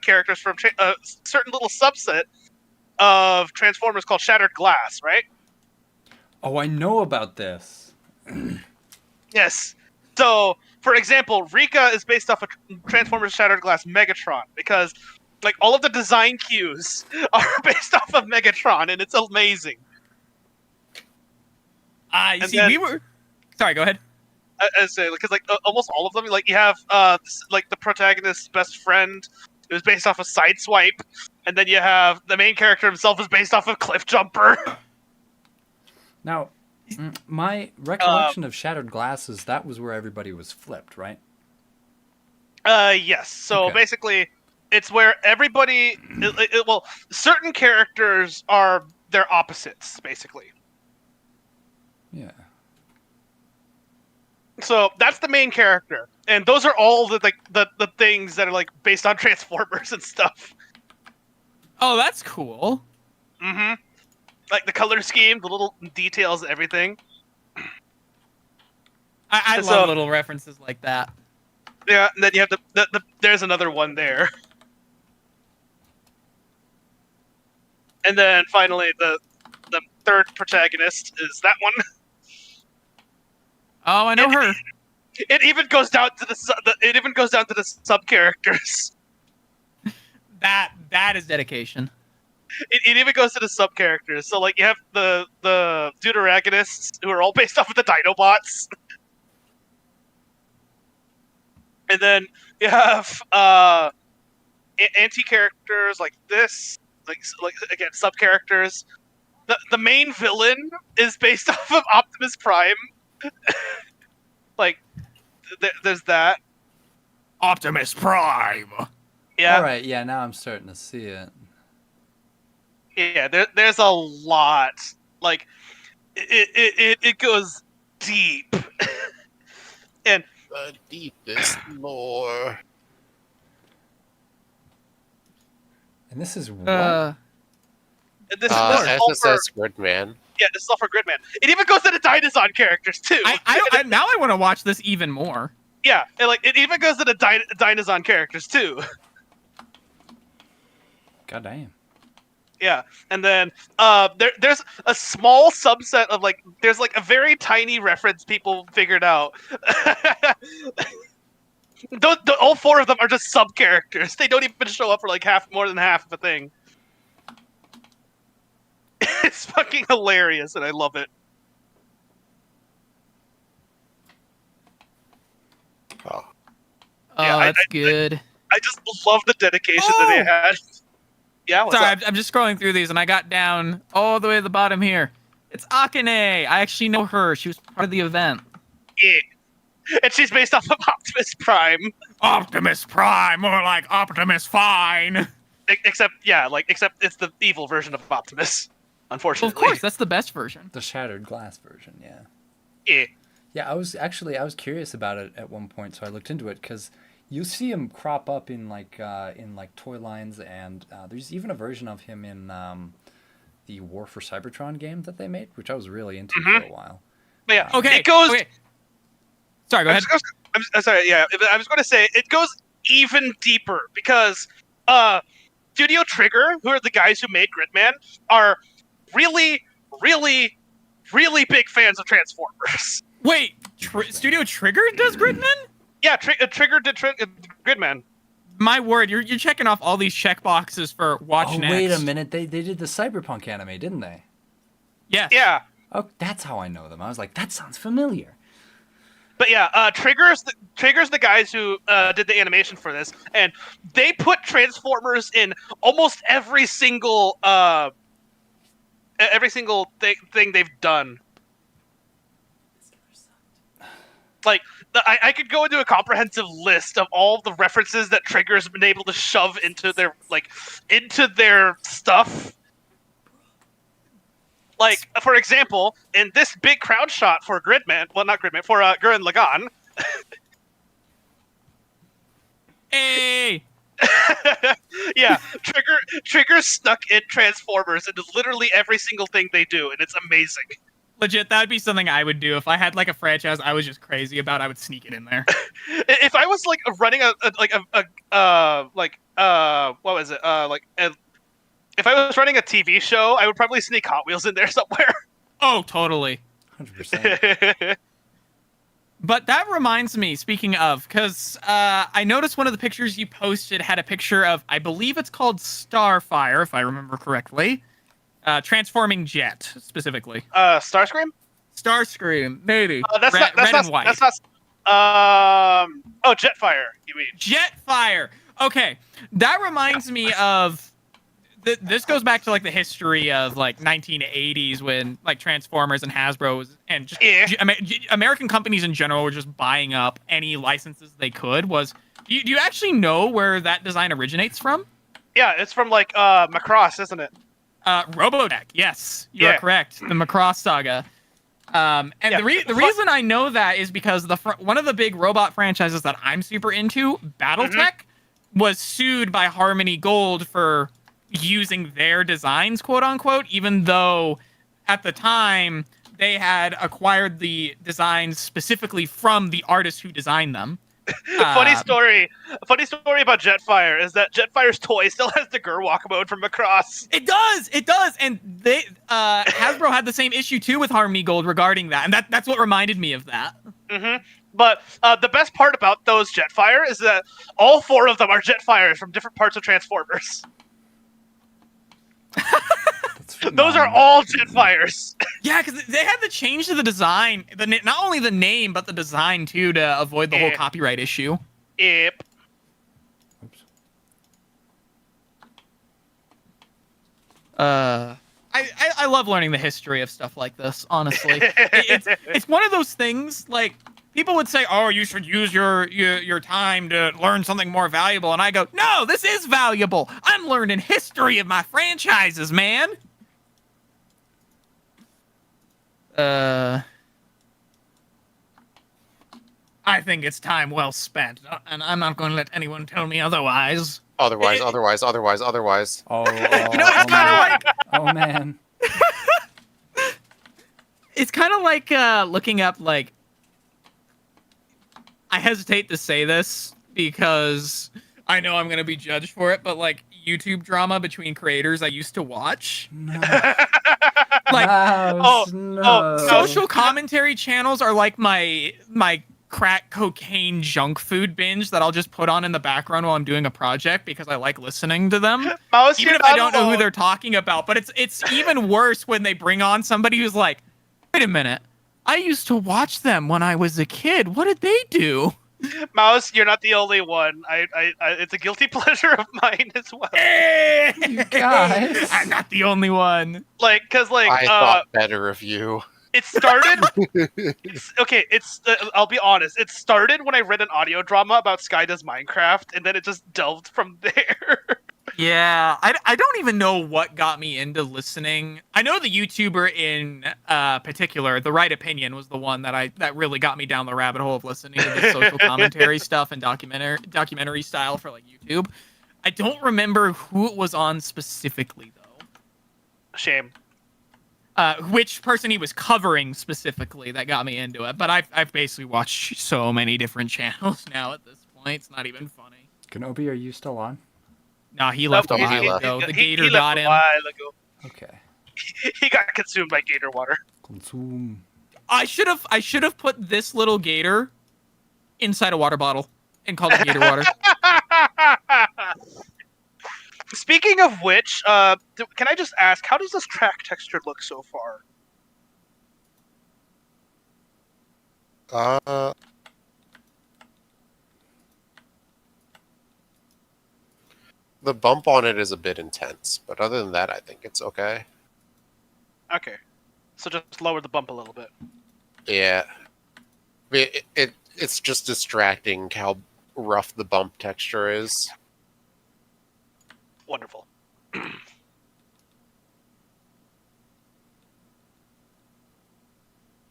characters from a certain little subset of Transformers called Shattered Glass, right? Oh, I know about this. Yes. So, for example, Rika is based off of Transformers Shattered Glass Megatron because, like, all of the design cues are based off of Megatron, and it's amazing. You see, we were. Sorry, go ahead. I say because almost all of them, like you have like the protagonist's best friend who's based off of Sideswipe, and then you have the main character himself is based off of Cliff Jumper. Now, my recollection of Shattered Glass is that was where everybody was flipped, right? Yes. So Okay. basically, it's where everybody, well, certain characters are their opposites, basically. Yeah. So that's the main character, and those are all the things that are like based on Transformers and stuff. Oh, that's cool. Mm-hmm. Like the color scheme, the little details, everything. I So- love little references like that. Yeah, and then you have the there's another one there. And then finally the third protagonist is that one. Oh, I know her. It even goes down to the sub characters. That is dedication. It even goes to the sub characters. So like you have the Deuteragonists who are all based off of the Dinobots. And then you have anti characters like this, like again sub characters. The main villain is based off of Optimus Prime. Like there's that. Optimus Prime. Yeah, All right. Yeah. Now I'm starting to see it. yeah. There's a lot. Like it goes deep. And The deepest lore. And this is what? this is all for, SSS Gridman. yeah, this is all for Gridman. It even goes to the Dinosaur characters too. I now I want to watch this even more. Yeah, and like it even goes to the Dinosaur characters too. God damn. Yeah, and then there's a small subset of like there's like a very tiny reference people figured out. All 4 of them are just sub characters. They don't even show up for like more than half of a thing. It's fucking hilarious, and I love it. Oh. Oh, Yeah, that's good. I just love the dedication that they had. Yeah, what's Sorry, up? I'm just scrolling through these, and I got down all the way to the bottom here. It's Akane. I actually know her. She was part of the event. Yeah. And she's based off of Optimus Prime. Optimus Prime, more like Optimus Fine. Except it's the evil version of Optimus. Well, Unfortunately. of course, that's the best version. The Shattered Glass version. Yeah. Yeah. Yeah. I was curious about it at one point, so I looked into it because you see him crop up in like toy lines, and there's even a version of him in the War for Cybertron game that they made, which I was really into for a while. But yeah, Okay. it goes. Okay. Sorry, go ahead. I'm sorry. Yeah, I was going to say it goes even deeper because Studio Trigger, who are the guys who made Gridman, are really, really, really big fans of Transformers. Wait, Studio Trigger does Gridman? Yeah, Trigger did Gridman. My word, you're checking off all these check boxes for Watch Oh, Next. wait a minute. They did the Cyberpunk anime, didn't they? Yes. Yeah, Oh, that's how I know them. I was like, that sounds familiar. but yeah, Trigger's the guys who did the animation for this, and they put Transformers in almost every single thing they've done. Like, I could go into a comprehensive list of all the references that Trigger's been able to shove into their stuff. Like, for example, in this big crowd shot for Gridman, well, not Gridman, for Gurren Lagann. Hey, Yeah, Trigger stuck in Transformers into literally every single thing they do, and it's amazing. legit, that'd be something I would do if I had like a franchise I was just crazy about. I would sneak it in there. If I was like running what was it if I was running a TV show, I would probably sneak Hot Wheels in there somewhere. Oh, totally. 100%. But that reminds me, speaking of, because I noticed one of the pictures you posted had a picture of, I believe it's called Starfire, if I remember correctly. Transforming jet, specifically. Starscream? Starscream, maybe. That's red not, and white. That's not. Jetfire. You mean? Jetfire. Okay, that reminds me of. This goes back to like the history of like 1980s when like Transformers and Hasbro was, and just American companies in general were just buying up any licenses they could. Do you actually know where that design originates from? Yeah, it's from like Macross, isn't it? Robotech. Yes, you are correct. The Macross saga. The reason I know that is because one of the big robot franchises that I'm super into, BattleTech, was sued by Harmony Gold for using their designs, quote unquote, even though at the time they had acquired the designs specifically from the artists who designed them. Funny story about Jetfire is that Jetfire's toy still has the Gerwalk mode from Macross. It does, and they Hasbro had the same issue too with Harmony Gold regarding that, and that's what reminded me of that. But the best part about those Jetfire is that all 4 of them are Jetfires from different parts of Transformers. Those are all Jetfires. Yeah, because they had to change the design, not only the name but the design too, to avoid the whole copyright issue. Yep. Oops. I love learning the history of stuff like this. Honestly, it's one of those things like. People would say, "Oh, you should use your time to learn something more valuable," and I go, "No, this is valuable. I'm learning history of my franchises, man." I think it's time well spent, and I'm not going to let anyone tell me otherwise. Otherwise. Oh, You know, it's kind of like oh man. it's kind of like looking up like. I hesitate to say this because I know I'm going to be judged for it, but like YouTube drama between creators I used to watch. No. Like No. social commentary channels are like my crack cocaine junk food binge that I'll just put on in the background while I'm doing a project because I like listening to them. Mouse, Even if I don't know who they're talking about, but it's even worse when they bring on somebody who's like, "Wait a minute. I used to watch them when I was a kid. What did they do?" Mouse, you're not the only one. It's a guilty pleasure of mine as well. You guys. I'm not the only one. I thought better of you. It started. I'll be honest. It started when I read an audio drama about Sky Does Minecraft, and then it just delved from there. Yeah, I don't even know what got me into listening. I know the YouTuber in particular, The Right Opinion, was the one that really got me down the rabbit hole of listening to the social commentary stuff and documentary style for like YouTube. I don't remember who it was on specifically though. Shame. Which person he was covering specifically that got me into it. But I've basically watched so many different channels now at this point. It's not even funny. Kenobi, are you still on? Nah, he left a he while left. ago. The He gator left got a him. while ago. Okay. He got consumed by gator water. Consume. I should have put this little gator inside a water bottle and called it gator water. Speaking of which, can I just ask, how does this track texture look so far? The bump on it is a bit intense, but other than that, I think it's okay. Okay. So just lower the bump a little bit. Yeah. It's just distracting how rough the bump texture is. Wonderful.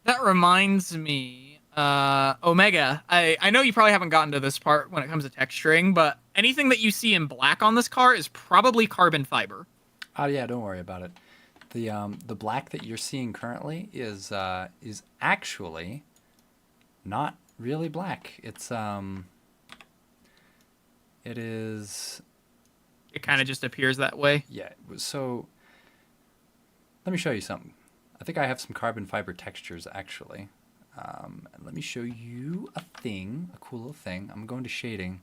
That reminds me, Omega, I know you probably haven't gotten to this part when it comes to texturing, but anything that you see in black on this car is probably carbon fiber. Oh yeah, don't worry about it. The black that you're seeing currently is actually not really black. It is. It kind of just appears that way. Yeah. So let me show you something. I think I have some carbon fiber textures actually. And let me show you a cool little thing. I'm going to shading,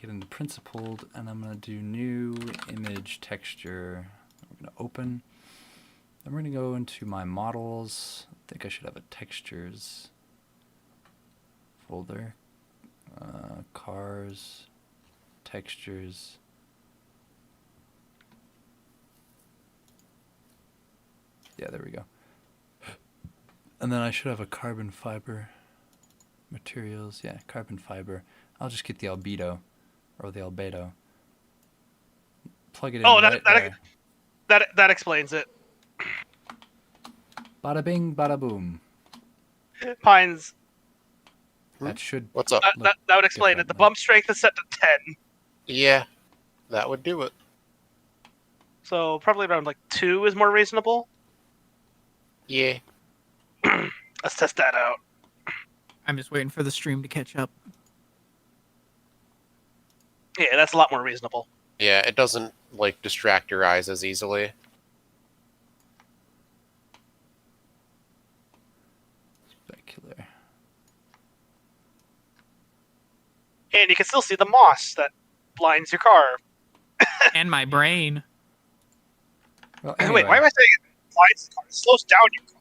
get into principled, and I'm going to do new image texture. I'm going to open. Then we're going to go into my models. I think I should have a textures folder. Cars, textures. Yeah, there we go. And then I should have a carbon fiber materials. Yeah, carbon fiber. I'll just get the albedo or the albedo. Plug it in. Oh, right there. that explains it. Bada bing, bada boom. Pines. That should. What's up? That would explain it. The different, bump strength is set to 10, Yeah, that would do it. so probably around like 2 is more reasonable. Yeah. Let's test that out. I'm just waiting for the stream to catch up. Yeah, that's a lot more reasonable. Yeah, it doesn't, like, distract your eyes as easily. Specular. And you can still see the moss that blinds your car. And my brain. Well, Wait, anyway, why am I saying it blinds the car? It slows down your car.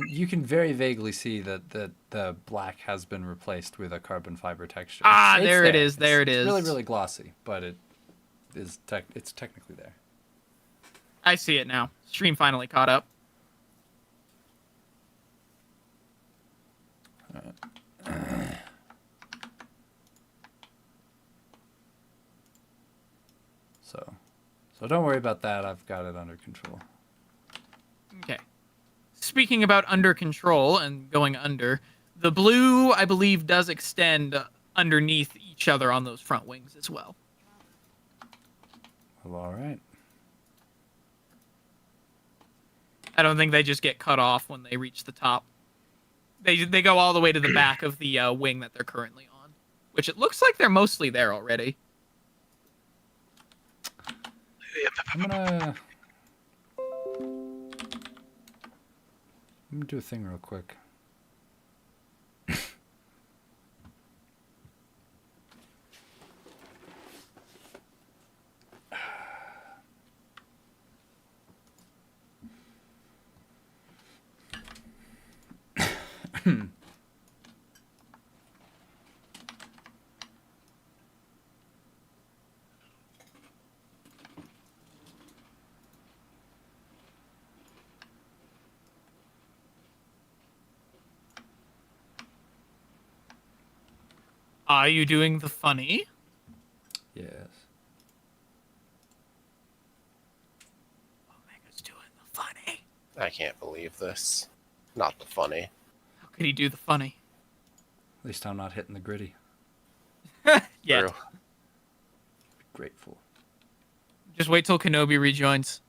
you can very vaguely see that the black has been replaced with a carbon fiber texture. Ah, It's there it is, there it It's really is. really glossy, but it's technically there. I see it now. Stream finally caught up. So don't worry about that. I've got it under control. Okay. Speaking about under control and going under, the blue, I believe, does extend underneath each other on those front wings as well. Well, all right. I don't think they just get cut off when they reach the top. They go all the way to the back of the wing that they're currently on, which it looks like they're mostly there already. I'm gonna do a thing real quick. Are you doing the funny? Yes. Omega's doing the funny. I can't believe this. Not the funny. How could he do the funny? At least I'm not hitting the gritty. Yeah. True. Grateful. Just wait till Kenobi rejoins.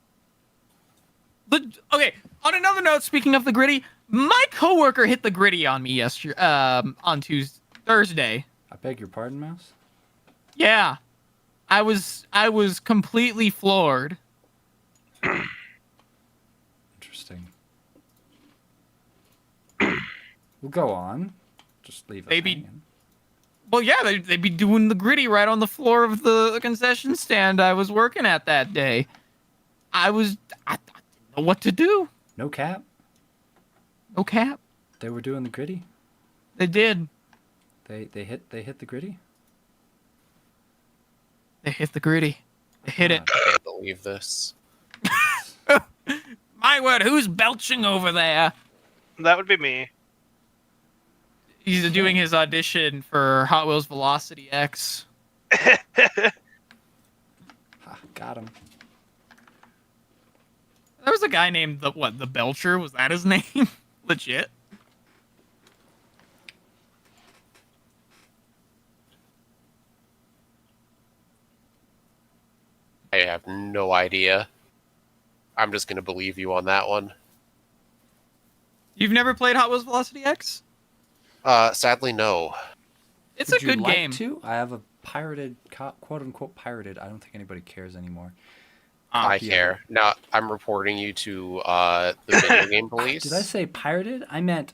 Okay, on another note, speaking of the gritty, my coworker hit the gritty on me yesterday, on Thursday. I beg your pardon, Mouse? Yeah. I was completely floored. Interesting. We'll go on. Just leave it Maybe- hanging. Well, yeah, they'd be doing the gritty right on the floor of the concession stand I was working at that day. I didn't know what to do. No cap? No cap. They were doing the gritty? They did. They hit the gritty? They hit the gritty. They hit it. I can't believe this. My word, who's belching over there? That would be me. He's doing his audition for Hot Wheels Velocity X. Ha, got him. There was a guy named the Belcher. Was that his name? Legit. I have no idea. I'm just gonna believe you on that one. You've never played Hot Wheels Velocity X? Sadly, no. It's Would a good you like game. to? I have a pirated, quote unquote pirated. I don't think anybody cares anymore. I Yeah. care. Now I'm reporting you to the video game police. Did I say pirated? I meant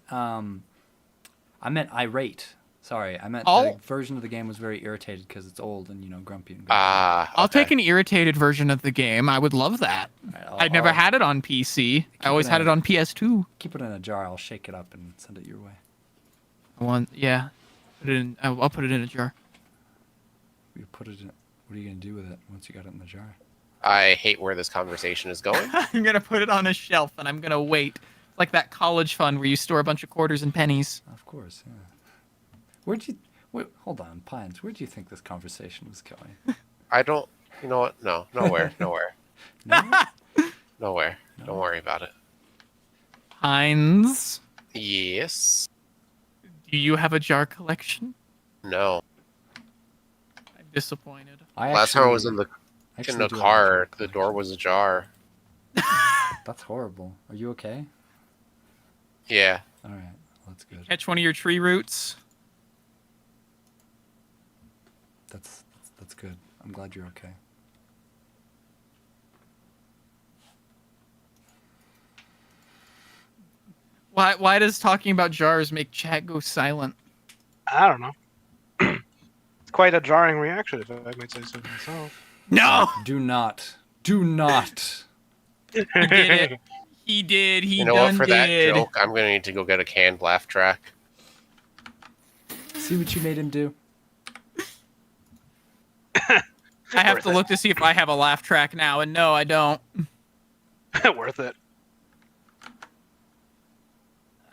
irate. Sorry, I meant Oh. the version of the game was very irritated because it's old and grumpy. And I'll take an irritated version of the game. I would love that. Alright, I'd never had it on PC. I always had it on PS2. Keep it in a jar. I'll shake it up and send it your way. Yeah. Put it in. I'll put it in a jar. You put it in. What are you gonna do with it once you got it in the jar? I hate where this conversation is going. I'm gonna put it on a shelf and I'm gonna wait. Like that college fund where you store a bunch of quarters and pennies. Of course, yeah. Where'd you? Wait, hold on, Pines. Where do you think this conversation was going? I don't. You know what? No, nowhere. Nowhere. No? Nowhere. No? Don't worry about it. Heinz, Yes. do you have a jar collection? No. I'm disappointed. Last time I was in the actually car, do have a jar the door was ajar. That's horrible. Are you okay? Yeah. All right, that's good. Catch one of your tree roots. That's good. I'm glad you're okay. Why does talking about jars make chat go silent? I don't know. It's quite a jarring reaction, if I might say so myself. No! Do not. Do not. He did it. He did. He You know what? done For that did. joke, I'm gonna need to go get a canned laugh track. See what you made him do? I have Worth to it. look to see if I have a laugh track now, and no, I don't. Worth it.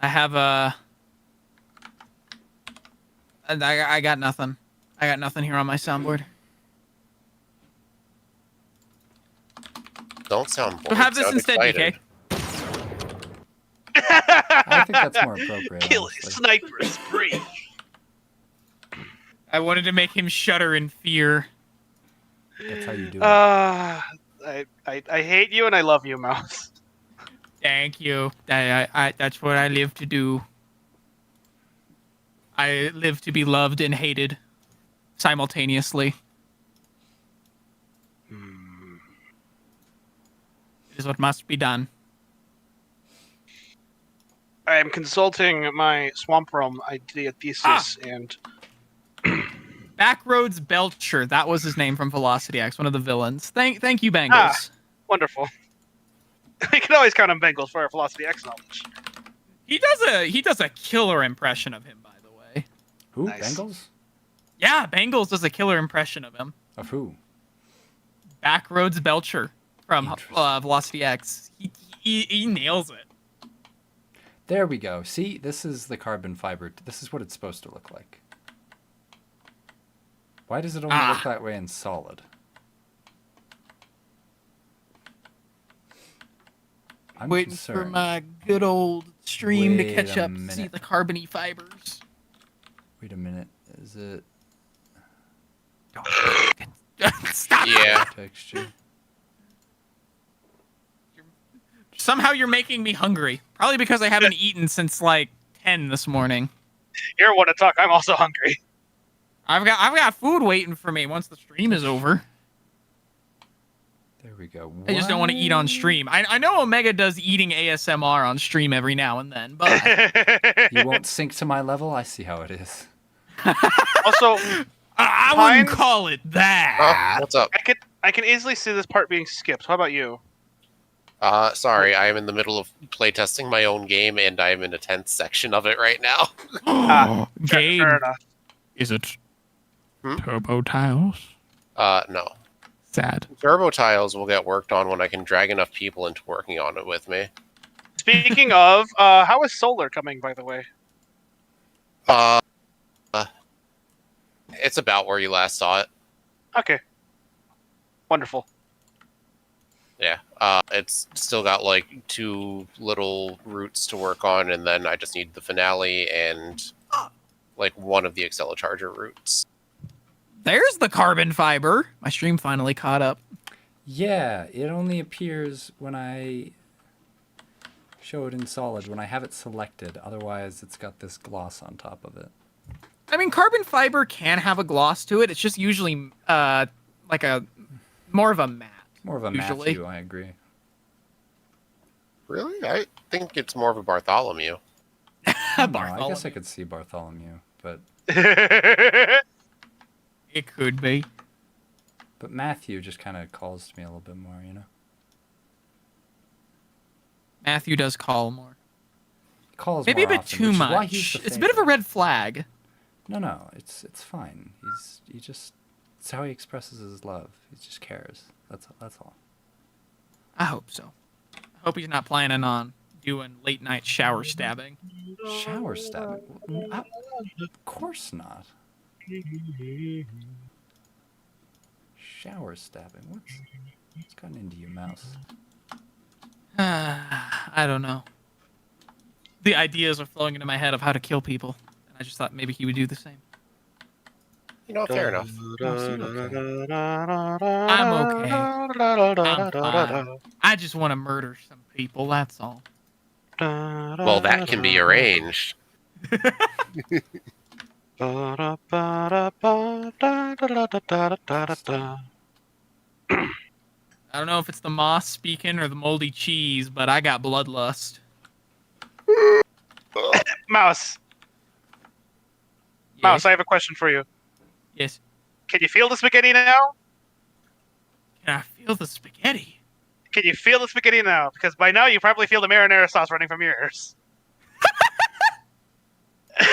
I have a. I got nothing. I got nothing here on my soundboard. Don't sound bored. So have this sound instead, excited. DK. I think that's more appropriate. Kill it, honestly. sniper spree. I wanted to make him shudder in fear. That's how you do it. I hate you and I love you, Mouse. Thank you. I that's what I live to do. I live to be loved and hated simultaneously. It is what must be done. I am consulting my swamp realm idea thesis and Backroads Belcher, that was his name from Velocity X, one of the villains. Thank you, Bengals. Ah. wonderful. I can always count on Bengals for our Velocity X knowledge. He does a killer impression of him, by the way. Who? Nice. Bengals? Yeah, Bengals does a killer impression of him. Of who? Backroads Belcher from Interesting. Velocity X. He nails it. There we go. See, this is the carbon fiber. This is what it's supposed to look like. Why does it only look that way in solid? I'm Waiting concerned. for my good old stream to Wait catch a up, see minute. the carbony fibers. Wait a minute. Is it Stop! Yeah. texture? Somehow you're making me hungry. Probably because I haven't eaten since like 10 this morning. You're one to talk. I'm also hungry. I've got food waiting for me once the stream is over. There we go. I just don't want to eat on stream. I know Omega does eating ASMR on stream every now and then, but You won't sink to my level? I see how it is. Also, I wouldn't Pines? call it that. Oh, what's up? I can easily see this part being skipped. How about you? Sorry, I am in the middle of playtesting my own game, and I am in a tense section of it right now. Game, Fair enough. is it Hmm? Turbo Tiles? No. Sad. Turbo tiles will get worked on when I can drag enough people into working on it with me. Speaking of, how is solar coming, by the way? Uh, it's about where you last saw it. Okay. Wonderful. Yeah. It's still got like 2 little routes to work on, and then I just need the finale and like one of the Accelecharger routes. There's the carbon fiber. My stream finally caught up. Yeah, it only appears when I show it in solid, when I have it selected. Otherwise, it's got this gloss on top of it. I mean, carbon fiber can have a gloss to it. It's just usually like a more of a matte. More of a Usually. Matthew, I agree. Really? I think it's more of a Bartholomew. No, I Bartholomew. guess I could see Bartholomew, but It could be. Matthew just kind of calls to me a little bit more, you know? Matthew does call more. He calls Maybe a more bit often, too which is why much. he's the It's a bit of a favorite. red flag. No, it's fine. It's how he expresses his love. He just cares. That's all. I hope so. I hope he's not planning on doing late night shower stabbing. Shower stabbing? Of course not. Shower stabbing? What's gotten into you, mouse? I don't know. The ideas are flowing into my head of how to kill people, and I just thought maybe he would do the same. You know, fair enough. I'm okay. I'm fine. I just want to murder some people, that's all. Well, that can be arranged. I don't know if it's the moss speaking or the moldy cheese, but I got bloodlust. Mouse, Yes? Mouse, I have a question for you. Yes. Can you feel the spaghetti now? Can I feel the spaghetti? Can you feel the spaghetti now? Because by now you probably feel the marinara sauce running from your ears. I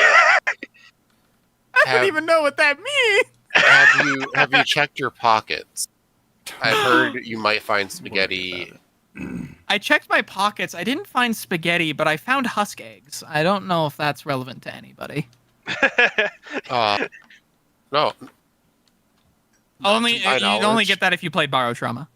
Have- don't even know what that means. Have you checked your pockets? I've heard you might find spaghetti. I checked my pockets. I didn't find spaghetti, but I found husk eggs. I don't know if that's relevant to anybody. No, Only to my you'd only knowledge. get that if you played Borrow Trauma.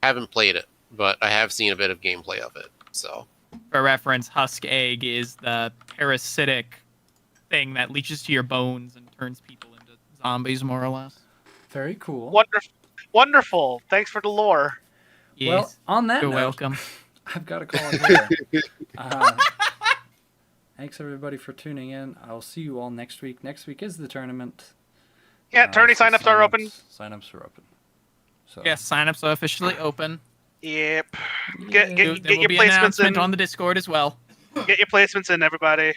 haven't played it, but I have seen a bit of gameplay of it. So For reference, husk egg is the parasitic thing that leaches to your bones and turns people into zombies, more or less. Very cool. Wonderful. Thanks for the lore. Yes. Well, on that You're note, welcome. I've got to call it here. Thanks everybody for tuning in. I'll see you all next week. Next week is the tournament. Yeah, tourney So signups are open. Signups are open. So Yes, signups are officially open. Yep. yeah, Get There will your be an placements announcement in. on the Discord as well. Get your placements in, everybody.